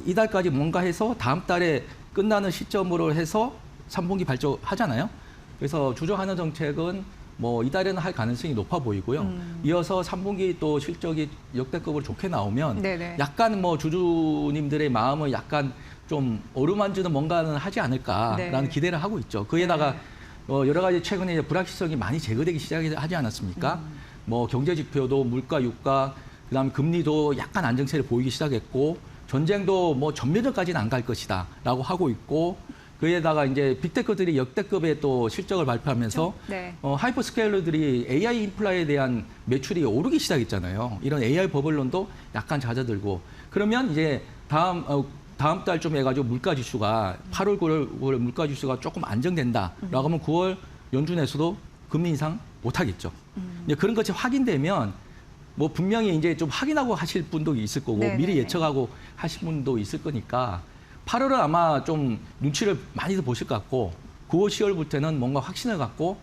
이달까지 뭔가 해서 다음 달에 끝나는 시점으로 해서 3분기 발표하잖아요. 그래서 주주환원 정책은 뭐 이달에는 할 가능성이 높아 보이고요. 이어서 3분기 또 실적이 역대급으로 좋게 나오면 네네. 약간 뭐 주주님들의 마음을 약간 좀 어루만지는 뭔가는 하지 않을까라는 네. 기대를 하고 있죠. 거기에다가 여러 가지 최근에 이제 불확실성이 많이 제거되기 시작하지 않았습니까? 뭐 경제 지표도 물가, 유가, 그다음에 금리도 약간 안정세를 보이기 시작했고 전쟁도 뭐 전면전까지는 안 갈 것이다라고 하고 있고 그에다가 이제 빅테크들이 역대급의 또 실적을 발표하면서 네. 하이퍼스케일러들이 AI 인프라에 대한 매출이 오르기 시작했잖아요. 이런 AI 버블론도 약간 잦아들고 그러면 이제 다음 달쯤 해가지고 물가 지수가 8월, 9월 물가 지수가 조금 안정된다라고 하면 9월 연준에서도 금리 인상 못 하겠죠. 이제 그런 것이 확인되면 뭐 분명히 이제 좀 확인하고 하실 분도 있을 거고 네네. 미리 예측하고 하실 분도 있을 거니까 8월은 아마 좀 눈치를 많이들 보실 것 같고 9월, 10월부터는 뭔가 확신을 갖고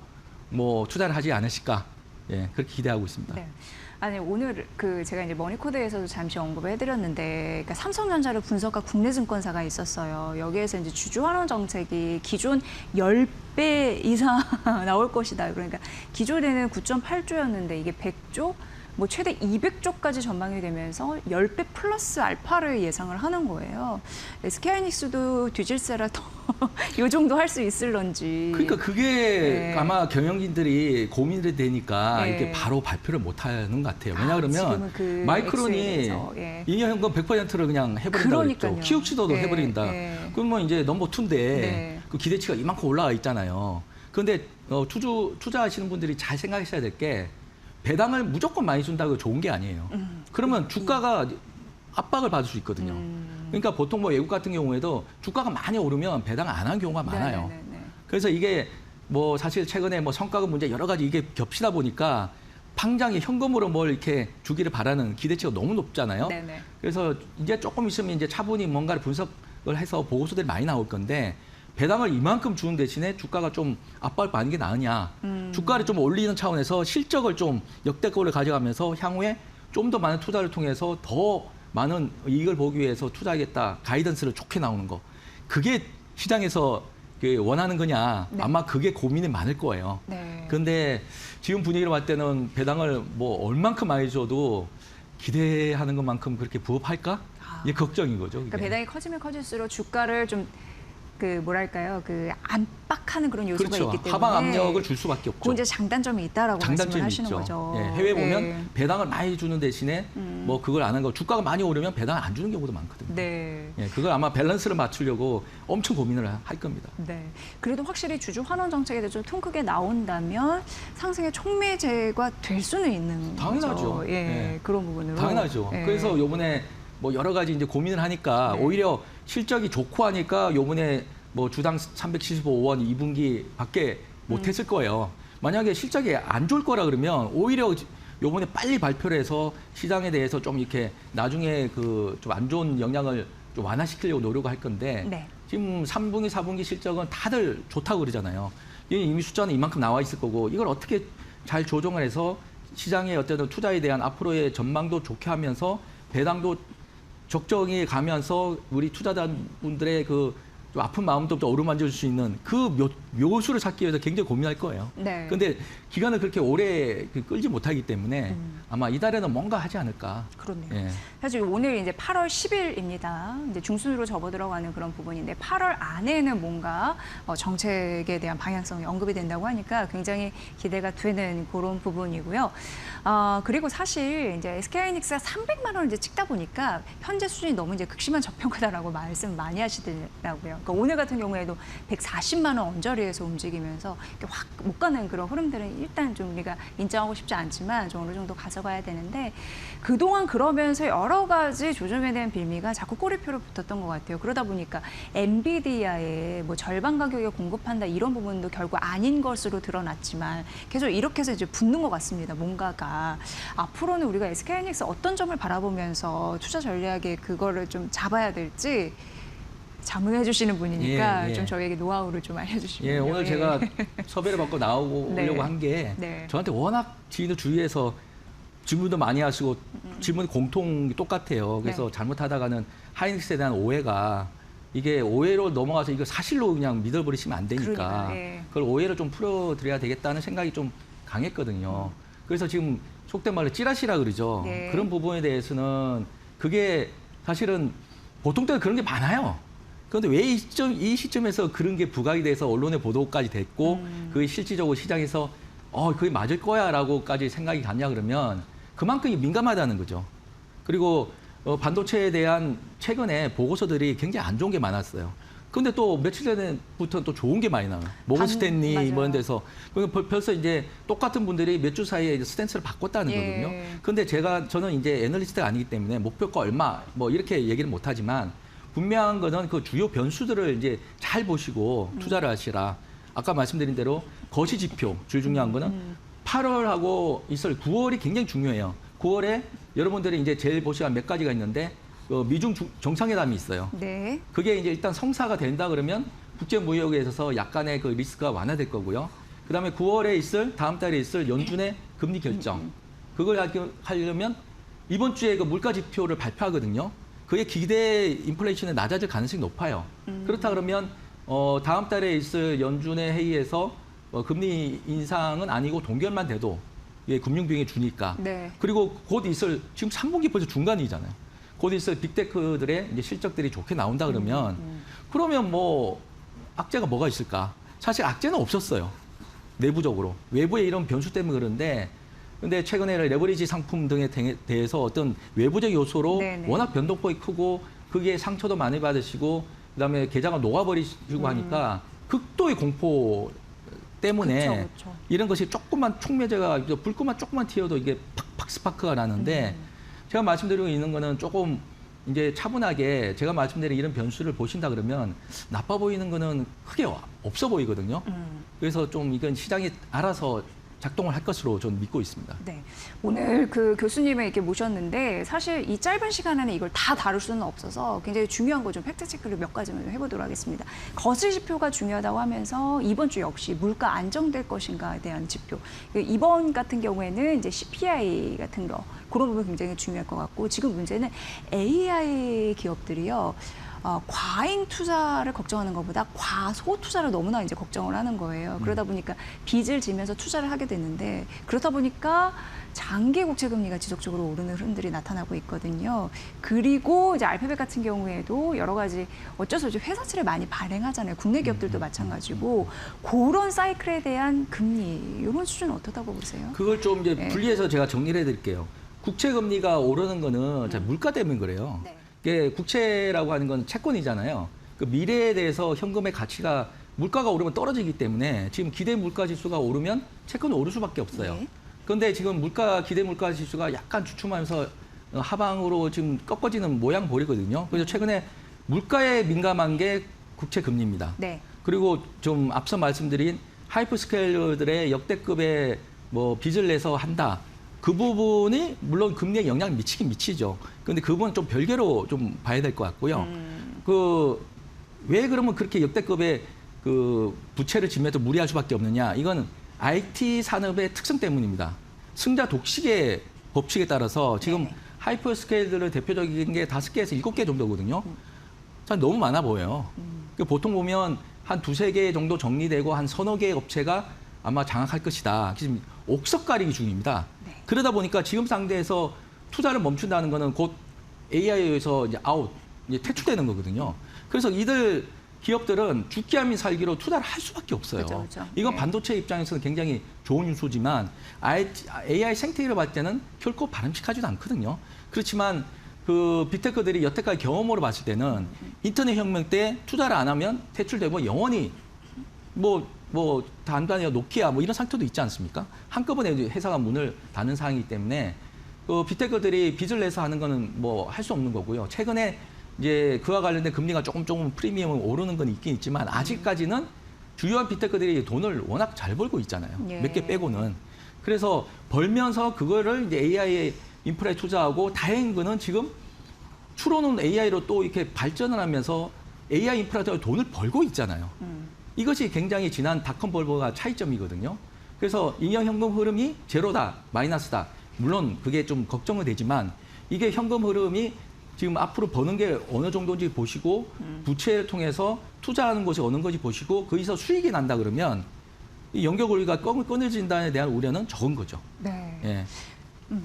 뭐 투자를 하지 않으실까 그렇게 기대하고 있습니다. 네. 아니 오늘 제가 이제 머니코드에서도 잠시 언급을 해드렸는데, 그러니까 삼성전자를 분석한 국내 증권사가 있었어요. 여기에서 이제 주주 환원 정책이 기존 10배 이상 나올 것이다. 그러니까 기존에는 9.8조였는데 이게 100조, 뭐 최대 200조까지 전망이 되면서 10배 플러스 알파를 예상을 하는 거예요. SK하이닉스도 뒤질세라 더 이 정도 할 수 있을런지. 그러니까 그게 네. 아마 경영진들이 고민이 되니까 네. 이렇게 바로 발표를 못 하는 것 같아요. 왜냐 그러면 지금은 그 마이크론이 액수에 대해서, 예. 잉여현금 100%를 그냥 해버린다고 그러니까요. 했죠. 키우치도도 네, 해버린다. 네. 그러면 이제 넘버 2인데 네. 그 기대치가 이만큼 올라가 있잖아요. 그런데 투자하시는 분들이 잘 생각하셔야 될 게 배당을 무조건 많이 준다고 좋은 게 아니에요. 그러면 주가가 압박을 받을 수 있거든요. 그러니까 보통 뭐 외국 같은 경우에도 주가가 많이 오르면 배당 안 하는 경우가 많아요. 네네네. 그래서 이게 뭐 사실 최근에 뭐 성과급 문제 여러 가지 이게 겹치다 보니까 당장에 현금으로 뭘 이렇게 주기를 바라는 기대치가 너무 높잖아요. 네네. 그래서 이제 조금 있으면 이제 차분히 뭔가를 분석을 해서 보고서들이 많이 나올 건데 배당을 이만큼 주는 대신에 주가가 좀 압박을 받는 게 나으냐. 주가를 좀 올리는 차원에서 실적을 좀 역대급을 가져가면서 향후에 좀 더 많은 투자를 통해서 더 많은 이익을 보기 위해서 투자하겠다. 가이던스를 좋게 나오는 거. 그게 시장에서 원하는 거냐. 네. 아마 그게 고민이 많을 거예요. 네. 그런데 지금 분위기로 봤을 때는 배당을 뭐 얼만큼 많이 줘도 기대하는 것만큼 그렇게 부합할까? 이게 걱정인 거죠. 그러니까 이게. 배당이 커지면 커질수록 주가를 좀 뭐랄까요, 안팎하는 그런 요소가 그렇죠. 있기 때문에 하방 압력을 줄 수밖에 없죠. 그 이제 장단점이 있다라고 말씀을 장단점이 하시는 있죠. 거죠. 예, 해외 보면 네. 배당을 많이 주는 대신에 뭐 그걸 안 하는 거 주가가 많이 오르면 배당을 안 주는 경우도 많거든요. 네. 예, 그걸 아마 밸런스를 맞추려고 엄청 고민을 할 겁니다. 네. 그래도 확실히 주주 환원 정책에 대해서 좀 통 크게 나온다면 상승의 촉매제가 될 수는 있는 당연하죠. 거죠. 예, 예. 그런 부분으로. 당연하죠. 예. 그래서 요번에 뭐 여러 가지 이제 고민을 하니까 네. 오히려 실적이 좋고 하니까 요번에 뭐 주당 375원 2분기밖에 못했을 거예요. 만약에 실적이 안 좋을 거라 그러면 오히려 요번에 빨리 발표를 해서 시장에 대해서 좀 이렇게 나중에 그 좀 안 좋은 영향을 좀 완화시키려고 노력을 할 건데 네. 지금 3분기, 4분기 실적은 다들 좋다고 그러잖아요. 이미 숫자는 이만큼 나와 있을 거고 이걸 어떻게 잘 조정을 해서 시장의 어떤 투자에 대한 앞으로의 전망도 좋게 하면서 배당도 적정히 가면서 우리 투자자분들의 그 좀 아픈 마음도 좀 어루만질 수 있는 그 묘수를 찾기 위해서 굉장히 고민할 거예요. 네. 그런데 기간을 그렇게 오래 끌지 못하기 때문에 아마 이달에는 뭔가 하지 않을까. 그렇네요. 예. 사실 오늘 이제 8월 10일입니다. 이제 중순으로 접어들어가는 그런 부분인데 8월 안에는 뭔가 정책에 대한 방향성이 언급이 된다고 하니까 굉장히 기대가 되는 그런 부분이고요. 그리고 사실 이제 SK하이닉스가 300만 원을 이제 찍다 보니까 현재 수준이 너무 이제 극심한 저평가다라고 말씀 많이 하시더라고요. 그러니까 오늘 같은 경우에도 140만 원 언저리에서 움직이면서 확 못 가는 그런 흐름들은 일단 좀 우리가 인정하고 싶지 않지만 좀 어느 정도 가져가야 되는데 그동안 그러면서 여러 가지 조정에 대한 빌미가 자꾸 꼬리표로 붙었던 것 같아요. 그러다 보니까 엔비디아에 뭐 절반 가격에 공급한다 이런 부분도 결국 아닌 것으로 드러났지만 계속 이렇게 해서 이제 붙는 것 같습니다. 뭔가가 앞으로는 우리가 SK하이닉스 어떤 점을 바라보면서 투자 전략에 그거를 좀 잡아야 될지 자문해 주시는 분이니까 예, 예. 좀 저에게 노하우를 좀 알려주시면. 예, 오늘 제가 섭외를 받고 나오려고 네. 한 게 네. 저한테 워낙 지인들 주위에서 질문도 많이 하시고 질문 공통이 똑같아요. 그래서 네. 잘못하다가는 하이닉스에 대한 오해가 이게 오해로 넘어가서 이거 사실로 그냥 믿어버리시면 안 되니까 그러니까, 예. 그걸 오해를 좀 풀어드려야 되겠다는 생각이 좀 강했거든요. 그래서 지금 속된 말로 찌라시라 그러죠. 네. 그런 부분에 대해서는 그게 사실은 보통 때는 그런 게 많아요. 그런데 왜 이 시점에서 그런 게 부각이 돼서 언론의 보도까지 됐고 그게 실질적으로 시장에서 그게 맞을 거야라고까지 생각이 갔냐 그러면 그만큼 민감하다는 거죠. 그리고 반도체에 대한 최근에 보고서들이 굉장히 안 좋은 게 많았어요. 그런데 또 며칠 전부터 또 좋은 게 많이 나와요. 모건 스탠리 맞아요. 이런 데서 벌써 이제 똑같은 분들이 몇 주 사이에 이제 스탠스를 바꿨다는 예. 거거든요. 그런데 저는 이제 애널리스트가 아니기 때문에 목표가 얼마 뭐 이렇게 얘기를 못 하지만 분명한 거는 그 주요 변수들을 이제 잘 보시고 투자를 하시라. 아까 말씀드린 대로 거시 지표 제일 중요한 거는 8월하고 있을 9월이 굉장히 중요해요. 9월에 여러분들이 이제 제일 보시면 몇 가지가 있는데 미중 정상회담이 있어요. 네. 그게 이제 일단 성사가 된다 그러면 국제 무역에 있어서 약간의 그 리스크가 완화될 거고요. 그다음에 9월에 있을 다음 달에 있을 연준의 금리 결정. 그다음에 9월에 있을 9월에 그걸 하려면 이번 주에 그 물가 지표를 발표하거든요. 그게 기대 인플레이션이 낮아질 가능성이 높아요. 그렇다 그러면 다음 달에 있을 연준의 회의에서 금리 인상은 아니고 동결만 돼도 이게 금융비용이 주니까. 네. 그리고 곧 있을 지금 3분기 벌써 중간이잖아요. 곧 있을 빅테크들의 이제 실적들이 좋게 나온다 그러면 그러면 뭐 악재가 뭐가 있을까? 사실 악재는 없었어요. 내부적으로 외부의 이런 변수 때문에 그런데. 근데 최근에 레버리지 상품 등에 대해서 어떤 외부적 요소로 네네. 워낙 변동폭이 크고 그게 상처도 많이 받으시고 그다음에 계좌가 녹아버리시고 하니까 극도의 공포 때문에 그쵸. 이런 것이 조금만 촉매제가 불꽃만 조금만 튀어도 이게 팍팍 스파크가 나는데 제가 말씀드리고 있는 거는 조금 이제 차분하게 제가 말씀드린 이런 변수를 보신다 그러면 나빠 보이는 거는 크게 없어 보이거든요. 그래서 좀 이건 시장이 알아서 작동을 할 것으로 저는 믿고 있습니다. 네. 오늘 그 교수님을 이렇게 모셨는데 사실 이 짧은 시간 안에 이걸 다 다룰 수는 없어서 굉장히 중요한 거 좀 팩트 체크를 몇 가지만 좀 해보도록 하겠습니다. 거시 지표가 중요하다고 하면서 이번 주 역시 물가 안정될 것인가에 대한 지표. 이번 같은 경우에는 이제 CPI 같은 거 그런 부분 굉장히 중요할 것 같고 지금 문제는 AI 기업들이요. 과잉 투자를 걱정하는 것보다 과소 투자를 너무나 이제 걱정을 하는 거예요. 그러다 보니까 빚을 지면서 투자를 하게 되는데 그렇다 보니까 장기 국채 금리가 지속적으로 오르는 흐름들이 나타나고 있거든요. 그리고 이제 알파벳 같은 경우에도 여러 가지 어쩔 수 없이 회사채를 많이 발행하잖아요. 국내 기업들도 마찬가지고 그런 사이클에 대한 금리 이런 수준은 어떻다고 보세요? 그걸 좀 이제 네. 분리해서 제가 정리를 해드릴게요. 국채 금리가 오르는 거는 물가 때문에 그래요. 네. 이게 국채라고 하는 건 채권이잖아요. 그 미래에 대해서 현금의 가치가 물가가 오르면 떨어지기 때문에 지금 기대 물가 지수가 오르면 채권이 오를 수밖에 없어요. 네. 그런데 지금 기대 물가 지수가 약간 주춤하면서 하방으로 지금 꺾어지는 모양 보이거든요. 그래서 최근에 물가에 민감한 게 국채 금리입니다. 네. 그리고 좀 앞서 말씀드린 하이퍼스케일러들의 역대급의 뭐 빚을 내서 한다. 그 부분이 물론 금리에 영향을 미치긴 미치죠. 그런데 그 부분은 좀 별개로 좀 봐야 될 것 같고요. 왜 그러면 그렇게 역대급의 그 부채를 지면서 무리할 수밖에 없느냐? 이건 IT 산업의 특성 때문입니다. 승자 독식의 법칙에 따라서 지금 네. 하이퍼스케일러를 대표적인 게 5개에서 7개 정도거든요. 참 너무 많아 보여요. 보통 보면 한 2-3개 정도 정리되고 한 서너 개의 업체가 아마 장악할 것이다. 지금 옥석 가리기 중입니다. 네. 그러다 보니까 지금 상태에서 투자를 멈춘다는 거는 곧 AI에서 이제 이제 퇴출되는 거거든요. 그래서 이들 기업들은 죽기 하면 살기로 투자를 할 수밖에 없어요. 그렇죠. 이건 네. 반도체 입장에서는 굉장히 좋은 요소지만 AI 생태계를 봤을 때는 결코 바람직하지도 않거든요. 그렇지만 그 빅테크들이 여태까지 경험으로 봤을 때는 인터넷 혁명 때 투자를 안 하면 퇴출되고 영원히 단단히 노키아 뭐 이런 상태도 있지 않습니까? 한꺼번에 회사가 문을 닫는 상황이기 때문에 그 빅테크들이 빚을 내서 하는 거는 뭐 할 수 없는 거고요. 최근에 이제 그와 관련된 금리가 조금 프리미엄을 오르는 건 있긴 있지만 아직까지는 주요한 빅테크들이 돈을 워낙 잘 벌고 있잖아요. 예. 몇 개 빼고는. 그래서 벌면서 그거를 이제 AI 인프라에 투자하고 다행인 거는 지금 추론은 AI로 또 이렇게 발전을 하면서 AI 인프라에 돈을 벌고 있잖아요. 이것이 굉장히 지난 닷컴 벌버가 차이점이거든요. 그래서 잉여 현금 흐름이 제로다, 마이너스다. 물론 그게 좀 걱정은 되지만 이게 현금 흐름이 지금 앞으로 버는 게 어느 정도인지 보시고 부채를 통해서 투자하는 것이 어느 건지 보시고 거기서 수익이 난다 그러면 이 연결 고리가 끊어진다에 대한 우려는 적은 거죠. 네. 예.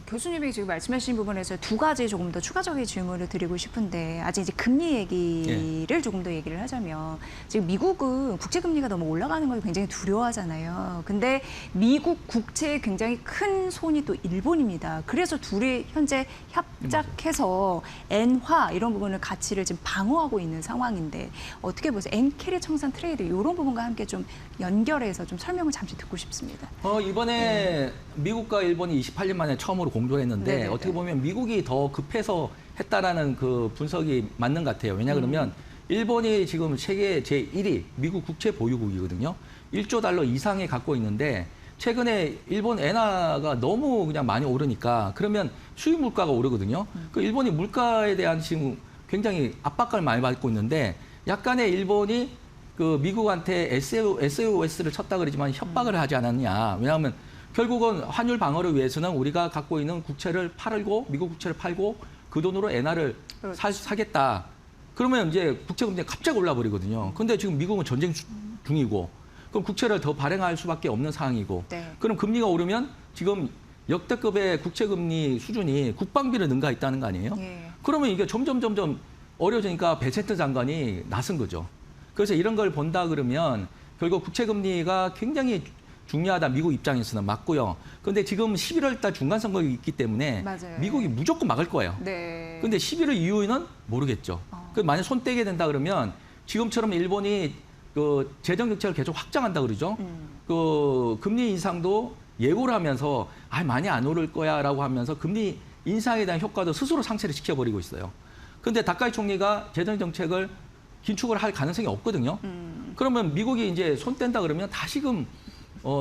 교수님이 지금 말씀하신 부분에서 두 가지 조금 더 추가적인 질문을 드리고 싶은데 아직 이제 금리 얘기를 조금 더 얘기를 하자면 지금 미국은 국채 금리가 너무 올라가는 걸 굉장히 두려워하잖아요. 근데 미국 국채에 굉장히 큰 손이 또 일본입니다. 그래서 둘이 현재 협작해서 엔화 이런 부분을 가치를 지금 방어하고 있는 상황인데 어떻게 보세요? 엔캐리 청산 트레이드 이런 부분과 함께 좀 연결해서 좀 설명을 잠시 듣고 싶습니다. 이번에 미국과 일본이 28년 만에 처음으로 공조를 했는데 네네네. 어떻게 보면 미국이 더 급해서 했다라는 그 분석이 맞는 것 같아요. 왜냐 그러면 일본이 지금 세계 제1위 미국 국채 보유국이거든요. 1조 달러 이상에 갖고 있는데 최근에 일본 엔화가 너무 그냥 많이 오르니까 그러면 수입 물가가 오르거든요. 그 일본이 물가에 대한 지금 굉장히 압박감을 많이 받고 있는데 약간의 일본이 그 미국한테 SOS를 쳤다 그러지만 협박을 하지 않았냐. 왜냐하면 결국은 환율 방어를 위해서는 우리가 갖고 있는 국채를 팔고 미국 국채를 팔고 그 돈으로 엔화를 사겠다. 그러면 이제 국채 금리가 갑자기 올라버리거든요. 근데 지금 미국은 전쟁 중이고 그럼 국채를 더 발행할 수밖에 없는 상황이고 네. 그럼 금리가 오르면 지금 역대급의 국채 금리 수준이 국방비를 능가 있다는 거 아니에요? 예. 그러면 이게 점점 어려워지니까 베센트 장관이 나선 거죠. 그래서 이런 걸 본다 그러면 결국 국채 금리가 굉장히 중요하다. 미국 입장에서는 맞고요. 그런데 지금 11월 달 중간 선거가 있기 때문에 맞아요. 미국이 무조건 막을 거예요. 네. 근데 11월 이후에는 모르겠죠. 그 만약 손 떼게 된다 그러면 지금처럼 일본이 그 재정 정책을 계속 확장한다 그러죠. 그 금리 인상도 예고를 하면서 많이 안 오를 거야라고 하면서 금리 인상에 대한 효과도 스스로 상쇄를 시켜버리고 있어요. 근데 다카이 총리가 재정 정책을 긴축을 할 가능성이 없거든요. 그러면 미국이 이제 손 뗀다 그러면 다시금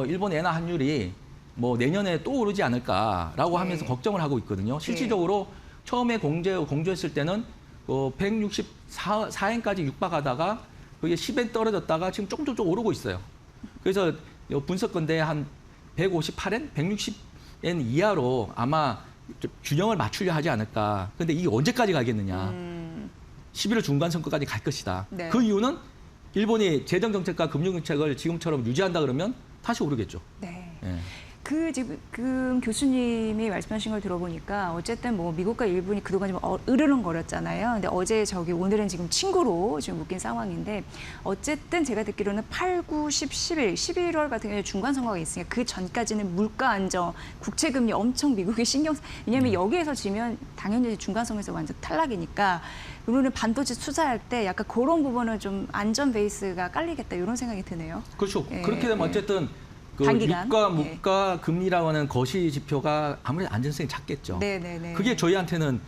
일본 엔화 환율이 뭐 내년에 또 오르지 않을까라고 하면서 걱정을 하고 있거든요. 실질적으로 처음에 공조했을 때는 164엔까지 육박하다가 그게 10엔 떨어졌다가 지금 조금 오르고 있어요. 그래서 분석건데 한 158엔, 160엔 이하로 아마 균형을 맞추려 하지 않을까. 근데 이게 언제까지 가겠느냐. 11월 중간 선거까지 갈 것이다. 네. 그 이유는 일본이 재정 정책과 금융 정책을 지금처럼 유지한다 그러면 다시 오르겠죠. 네. 예. 그 지금 교수님이 말씀하신 걸 들어보니까 어쨌든 뭐 미국과 일본이 그동안 좀 으르렁거렸잖아요. 근데 어제 오늘은 지금 친구로 지금 묶인 상황인데 어쨌든 제가 듣기로는 8, 9, 10, 11, 11월 같은 경우에 중간 선거가 있으니까 그 전까지는 물가 안정, 국채 금리 엄청 미국이 왜냐하면 여기에서 지면 당연히 중간 선거에서 완전 탈락이니까 우리는 반도체 투자할 때 약간 그런 부분은 좀 안전 베이스가 깔리겠다 이런 생각이 드네요. 그렇죠. 예, 그렇게 되면 어쨌든 그 단기간. 유가, 물가, 금리라고 하는 거시 지표가 아무래도 안전성이 작겠죠. 네네네. 그게 저희한테는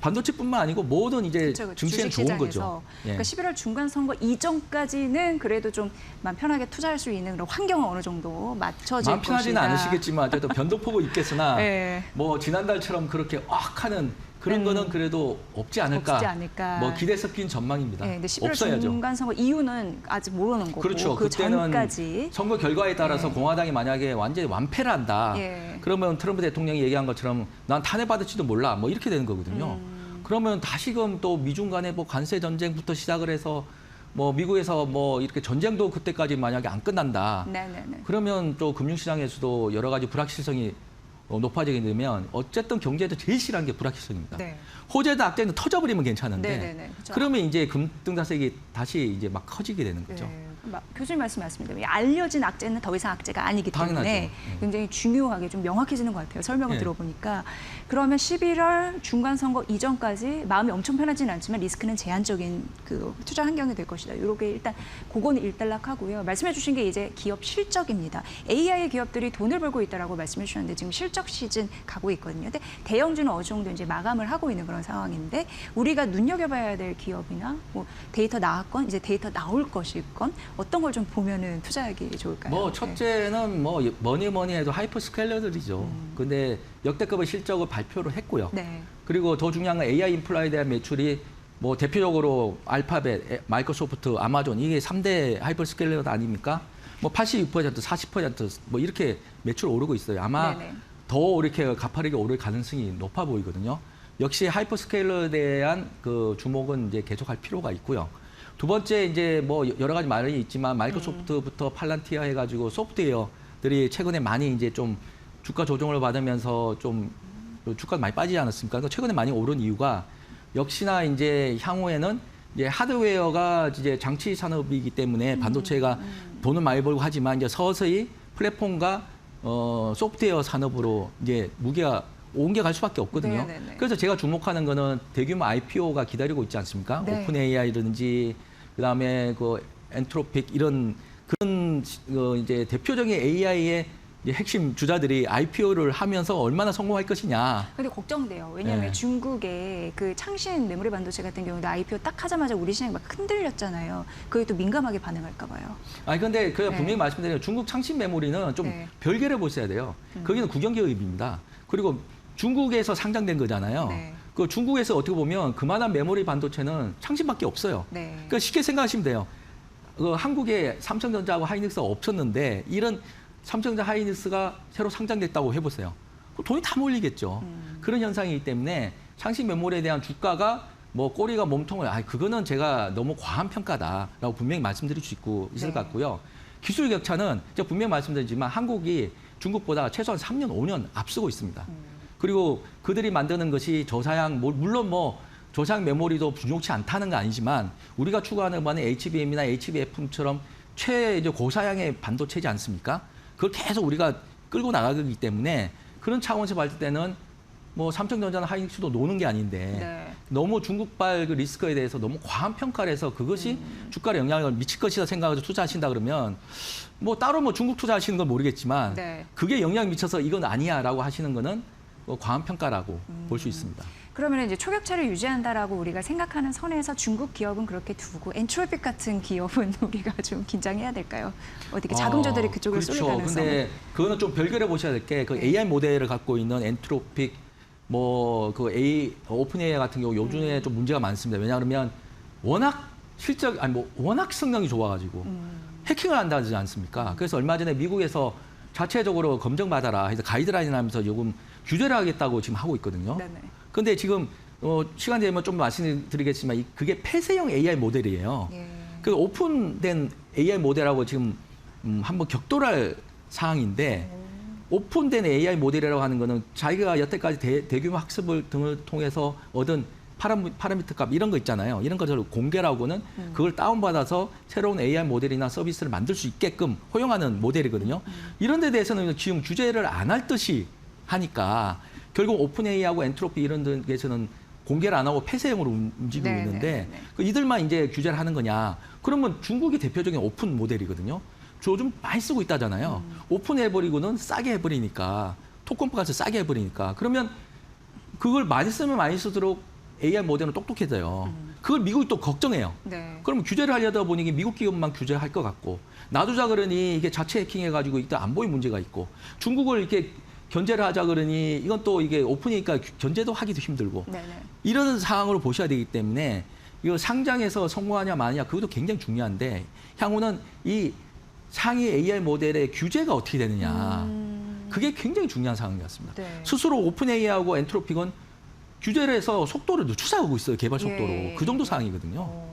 반도체뿐만 아니고 모든 이제 증시엔 좋은 거죠. 예. 그러니까 11월 중간 선거 이전까지는 그래도 좀 마음 편하게 투자할 수 있는 그런 환경은 어느 정도 맞춰질 마음 편하지는 것이다. 않으시겠지만 어쨌든 변동폭은 있겠으나 네. 뭐 지난달처럼 그렇게 하는 그런 거는 그래도 없지 않을까. 뭐 기대 섞인 전망입니다. 네, 근데 11월 없어야죠. 중간 선거 이유는 아직 모르는 거고 그렇죠. 그 그때는 전까지 선거 결과에 따라서 공화당이 만약에 완전히 완패를 한다. 예. 그러면 트럼프 대통령이 얘기한 것처럼 난 탄핵받을지도 몰라. 뭐 이렇게 되는 거거든요. 그러면 다시금 또 미중 간의 뭐 관세 전쟁부터 시작을 해서 뭐 미국에서 뭐 이렇게 전쟁도 그때까지 만약에 안 끝난다. 네네네. 그러면 또 금융시장에서도 여러 가지 불확실성이 높아지게 되면 어쨌든 경제에도 제일 싫어하는 게 불확실성입니다. 네. 호재다 악재는 터져버리면 괜찮은데 네네네. 그렇죠. 그러면 이제 금등다색이 다시 이제 막 커지게 되는 거죠. 네. 교수님 말씀 맞습니다. 알려진 악재는 더 이상 악재가 아니기 때문에 당연하죠. 굉장히 중요하게 좀 명확해지는 것 같아요. 설명을 네. 들어보니까. 그러면 11월 중간 선거 이전까지 마음이 엄청 편하지는 않지만 리스크는 제한적인 그 투자 환경이 될 것이다. 이렇게 일단 그거는 일단락하고요. 말씀해 주신 게 이제 기업 실적입니다. AI 기업들이 돈을 벌고 있다라고 말씀해 주셨는데 지금 실적 시즌 가고 있거든요. 근데 대형주는 어느 정도 이제 마감을 하고 있는 그런 상황인데 우리가 눈여겨봐야 될 기업이나 뭐 데이터 나왔건 이제 데이터 나올 것일건 어떤 걸 좀 보면은 투자하기 좋을까요? 뭐 첫째는 뭐 뭐니 해도 하이퍼스케일러들이죠. 근데 역대급의 실적을 발표를 했고요. 네. 그리고 더 중요한 건 AI 인플라에 대한 매출이 뭐 대표적으로 알파벳, 마이크로소프트, 아마존 이게 3대 하이퍼스케일러 아닙니까? 뭐 82%, 40%뭐 이렇게 매출 오르고 있어요. 아마 네네. 더 이렇게 가파르게 오를 가능성이 높아 보이거든요. 역시 하이퍼스케일러에 대한 그 주목은 이제 계속할 필요가 있고요. 두 번째 이제 뭐 여러 가지 말이 있지만 마이크로소프트부터 팔란티아 해가지고 소프트웨어들이 최근에 많이 이제 좀 주가 조정을 받으면서 좀 주가가 많이 빠지지 않았습니까? 그러니까 최근에 많이 오른 이유가 역시나 이제 향후에는 이제 하드웨어가 이제 장치 산업이기 때문에 반도체가 돈을 많이 벌고 하지만 이제 서서히 플랫폼과 소프트웨어 산업으로 이제 무게가 옮겨갈 수밖에 없거든요. 네네네. 그래서 제가 주목하는 거는 대규모 IPO가 기다리고 있지 않습니까? 네. 오픈 AI라든지 그다음에 그 엔트로픽 이런 그런 이제 대표적인 AI의 핵심 주자들이 IPO를 하면서 얼마나 성공할 것이냐. 근데 걱정돼요. 왜냐하면 네. 중국의 그 창신 메모리 반도체 같은 경우도 IPO 딱 하자마자 우리 시장이 막 흔들렸잖아요. 그게 또 민감하게 반응할까 봐요. 아니 근데 그 네. 분명히 말씀드려요. 중국 창신 메모리는 좀 네. 별개를 보셔야 돼요. 거기는 국영기업입니다. 그리고 중국에서 상장된 거잖아요. 네. 그 중국에서 어떻게 보면 그만한 메모리 반도체는 창신밖에 없어요. 네. 그러니까 쉽게 생각하시면 돼요. 그 한국에 삼성전자하고 하이닉스가 없었는데 이런 삼성전자 하이닉스가 새로 상장됐다고 해보세요. 그럼 돈이 다 몰리겠죠. 그런 현상이기 때문에 상식 메모리에 대한 주가가 뭐 꼬리가 몸통을 그거는 제가 너무 과한 평가다라고 분명히 말씀드릴 수 있을 것 같고요. 기술 격차는 제가 분명히 말씀드리지만 한국이 중국보다 최소한 3년, 5년 앞서고 있습니다. 그리고 그들이 만드는 것이 저사양, 물론 뭐 저사양 메모리도 좋지 않다는 건 아니지만 우리가 추구하는 바는 HBM이나 HBF처럼 고사양의 반도체지 않습니까? 그걸 계속 우리가 끌고 나가기 때문에 그런 차원에서 봤을 때는 뭐 삼성전자나 하이닉스도 노는 게 아닌데 네. 너무 중국발 그 리스크에 대해서 너무 과한 평가를 해서 그것이 주가에 영향을 미칠 것이다 생각해서 투자하신다 그러면 뭐 따로 뭐 중국 투자하시는 건 모르겠지만 네. 그게 영향 미쳐서 이건 아니야라고 하시는 거는 뭐 과한 평가라고 볼 수 있습니다. 그러면 이제 초격차를 유지한다라고 우리가 생각하는 선에서 중국 기업은 그렇게 두고 엔트로픽 같은 기업은 우리가 좀 긴장해야 될까요? 어떻게 자금주들이 그쪽을 쏠릴 그렇죠. 가능성? 근데 그거는 좀 별개로 보셔야 될 게 그 AI 모델을 갖고 있는 엔트로픽 뭐 그 오픈 AI 같은 경우 요즘에 좀 문제가 많습니다. 왜냐하면 워낙 워낙 성능이 좋아가지고 해킹을 한다지 않습니까? 그래서 얼마 전에 미국에서 자체적으로 검증받아라 해서 가이드라인 하면서 요금 규제를 하겠다고 지금 하고 있거든요. 네네. 근데 지금 시간 되면 좀 말씀드리겠지만 그게 폐쇄형 AI 모델이에요. 예. 그 오픈된 AI 모델하고 지금 한번 격돌할 사항인데 오픈된 AI 모델이라고 하는 거는 자기가 여태까지 대규모 학습을 등을 통해서 얻은 파라미터 값 이런 거 있잖아요. 이런 것을 공개라고는 그걸 다운받아서 새로운 AI 모델이나 서비스를 만들 수 있게끔 허용하는 모델이거든요. 이런 데 대해서는 지금 규제를 안 할 듯이 하니까 결국 오픈 AI하고 엔트로피 이런 데에서는 공개를 안 하고 폐쇄형으로 움직이고 네, 있는데 네, 네. 이들만 이제 규제를 하는 거냐. 그러면 중국이 대표적인 오픈 모델이거든요. 요즘 많이 쓰고 있다잖아요. 오픈해버리고는 싸게 해버리니까 토큰프 가서 싸게 해버리니까 그러면 그걸 많이 쓰면 많이 쓸수록 AI 모델은 똑똑해져요. 그걸 미국이 또 걱정해요. 네. 그러면 규제를 하려다 보니 미국 기업만 규제할 것 같고 놔두자 그러니 이게 자체 해킹해가지고 일단 안보에 문제가 있고 중국을 이렇게 견제를 하자 그러니 이건 또 이게 오픈이니까 견제도 하기도 힘들고 네네. 이런 상황으로 보셔야 되기 때문에 이거 상장에서 성공하냐 마느냐 그것도 굉장히 중요한데 향후는 이 상위 AI 모델의 규제가 어떻게 되느냐 그게 굉장히 중요한 상황인 것 같습니다. 네. 스스로 오픈 AI하고 엔트로픽은 규제를 해서 속도를 늦추자고 있어요. 개발 속도로. 예. 그 정도 상황이거든요.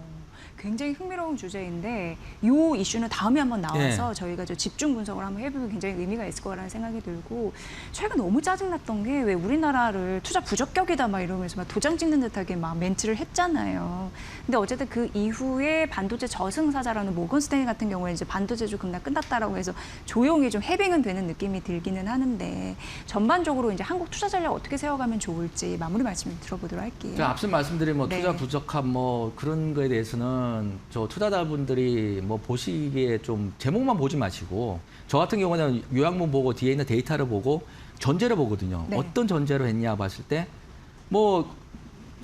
굉장히 흥미로운 주제인데 이 이슈는 다음에 한번 나와서 저희가 좀 집중 분석을 한번 해보면 굉장히 의미가 있을 거라는 생각이 들고 최근 너무 짜증났던 게 왜 우리나라를 투자 부적격이다 막 이러면서 막 도장 찍는 듯하게 막 멘트를 했잖아요. 근데 어쨌든 그 이후에 반도체 저승사자라는 모건 스탠리 같은 경우에 이제 반도체주 급락 끝났다라고 해서 조용히 좀 해빙은 되는 느낌이 들기는 하는데 전반적으로 이제 한국 투자 전략 어떻게 세워가면 좋을지 마무리 말씀 들어보도록 할게요. 제가 앞서 말씀드린 뭐 네. 투자 부적합 뭐 그런 거에 대해서는 저 투자자분들이 뭐 보시기에 좀 제목만 보지 마시고 저 같은 경우는 요약문 보고 뒤에 있는 데이터를 보고 전제를 보거든요. 네. 어떤 전제로 했냐 봤을 때 뭐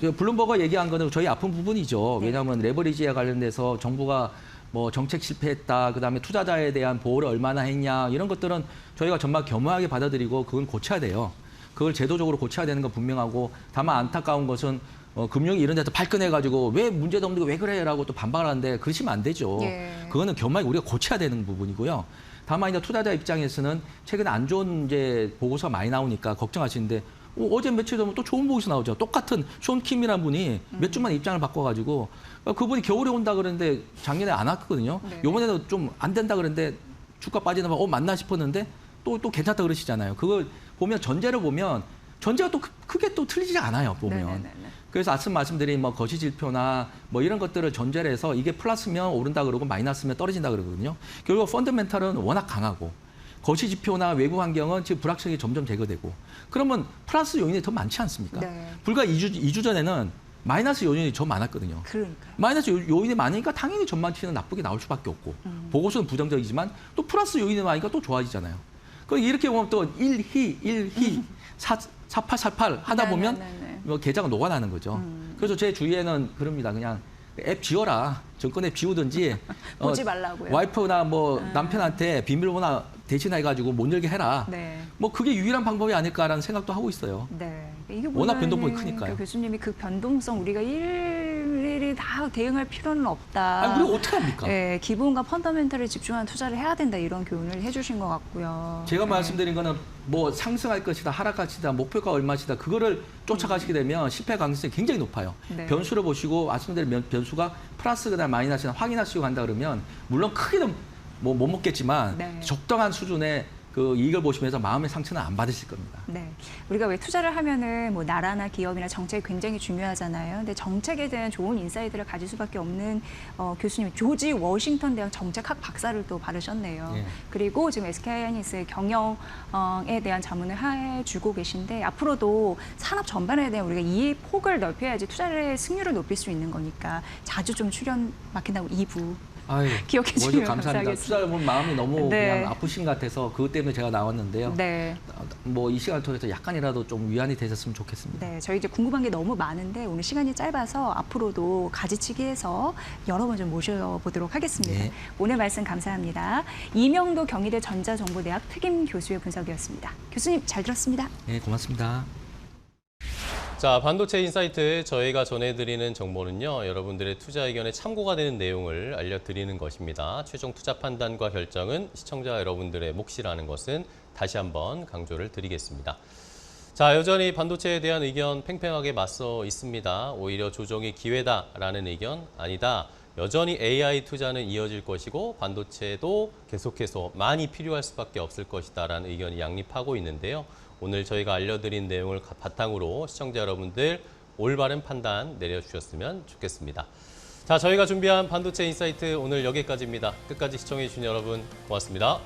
블룸버거 얘기한 거는 저희 아픈 부분이죠. 네. 왜냐하면 레버리지에 관련돼서 정부가 뭐 정책 실패했다. 그다음에 투자자에 대한 보호를 얼마나 했냐. 이런 것들은 저희가 정말 겸허하게 받아들이고 그건 고쳐야 돼요. 그걸 제도적으로 고쳐야 되는 건 분명하고 다만 안타까운 것은 금융이 이런 데서 발끈해가지고 왜 문제도 없는 거 왜 그래라고 또 반박하는데 그러시면 안 되죠. 예. 그거는 겸허하게 우리가 고쳐야 되는 부분이고요. 다만 이제 투자자 입장에서는 최근에 안 좋은 이제 보고서가 많이 나오니까 걱정하시는데 어제 며칠 전에 또 좋은 보고서 나오죠. 똑같은 쇼 킴이라는 분이 몇 주만 입장을 바꿔가지고 그분이 겨울에 온다 그랬는데 작년에 안 왔거든요. 네. 이번에도 좀 안 된다 그랬는데 주가 빠지나 봐. 맞나 싶었는데 또 괜찮다 그러시잖아요. 그걸 보면 전제를 보면 전제가 또 크게 또 틀리지 않아요. 보면. 네네네네. 그래서 앞서 말씀드린 뭐 거시지표나 뭐 이런 것들을 전제를 해서 이게 플러스면 오른다 그러고 마이너스면 떨어진다 그러거든요. 결국 펀더멘탈은 워낙 강하고 거시지표나 외부 환경은 지금 불확실성이 점점 제거되고 그러면 플러스 요인이 더 많지 않습니까? 네. 불과 2주 전에는 마이너스 요인이 더 많았거든요. 그러니까요. 마이너스 요인이 많으니까 당연히 전반치는 나쁘게 나올 수밖에 없고 보고서는 부정적이지만 또 플러스 요인이 많으니까 또 좋아지잖아요. 그럼 이렇게 보면 또 1희 4848 하다 보면 네네네네. 뭐 계좌가 녹아나는 거죠. 그래서 제 주위에는 그럽니다. 그냥 앱 지워라. 정권 앱 지우든지 보지 말라고요. 와이프나 뭐 남편한테 비밀번호 대신해가지고 못 열게 해라. 네. 뭐 그게 유일한 방법이 아닐까라는 생각도 하고 있어요. 네. 이게 워낙 보면은 변동폭이 크니까요. 그러니까 교수님이 그 변동성 우리가 일일이 기업들이 다 대응할 필요는 없다. 아니, 우리가 어떻게 합니까? 네, 기본과 펀더멘털에 집중한 투자를 해야 된다 이런 교훈을 해주신 것 같고요. 제가 네. 말씀드린 거는 뭐 상승할 것이다, 하락할 것이다, 목표가 얼마시다 그거를 쫓아가시게 되면 실패 가능성이 굉장히 높아요. 네. 변수를 보시고 말씀드린 변수가 플러스나 마이너스나 확인하시고 간다 그러면 물론 크게는 뭐 못 먹겠지만 네. 적당한 수준의 그 이익을 보시면서 마음의 상처는 안 받으실 겁니다. 네, 우리가 왜 투자를 하면은 뭐 나라나 기업이나 정책이 굉장히 중요하잖아요. 근데 정책에 대한 좋은 인사이트를 가질 수밖에 없는 교수님 조지 워싱턴 대학 정책학 박사를 또 받으셨네요. 예. 그리고 지금 SK하이닉스의 경영에 대한 자문을 해주고 계신데 앞으로도 산업 전반에 대한 우리가 이해 폭을 넓혀야지 투자의 승률을 높일 수 있는 거니까 자주 좀 출연 맡긴다고 2부 아유, 기억해 먼저 주시면 감사합니다. 감사하겠습니다. 투자를 보면 마음이 너무 네. 그냥 아프신 것 같아서 그것 때문에 제가 나왔는데요. 네. 뭐 이 시간을 통해서 약간이라도 좀 위안이 되셨으면 좋겠습니다. 네, 저희 이제 궁금한 게 너무 많은데 오늘 시간이 짧아서 앞으로도 가지치기해서 여러 번 좀 모셔보도록 하겠습니다. 네. 오늘 말씀 감사합니다. 이명도 경희대 전자정보대학 특임 교수의 분석이었습니다. 교수님 잘 들었습니다. 네, 고맙습니다. 자, 반도체 인사이트 저희가 전해드리는 정보는요, 여러분들의 투자 의견에 참고가 되는 내용을 알려드리는 것입니다. 최종 투자 판단과 결정은 시청자 여러분들의 몫이라는 것은 다시 한번 강조를 드리겠습니다. 자, 여전히 반도체에 대한 의견 팽팽하게 맞서 있습니다. 오히려 조정이 기회다라는 의견, 아니다. 여전히 AI 투자는 이어질 것이고 반도체도 계속해서 많이 필요할 수밖에 없을 것이다라는 의견이 양립하고 있는데요. 오늘 저희가 알려드린 내용을 바탕으로 시청자 여러분들 올바른 판단 내려주셨으면 좋겠습니다. 자, 저희가 준비한 반도체 인사이트 오늘 여기까지입니다. 끝까지 시청해주신 여러분 고맙습니다.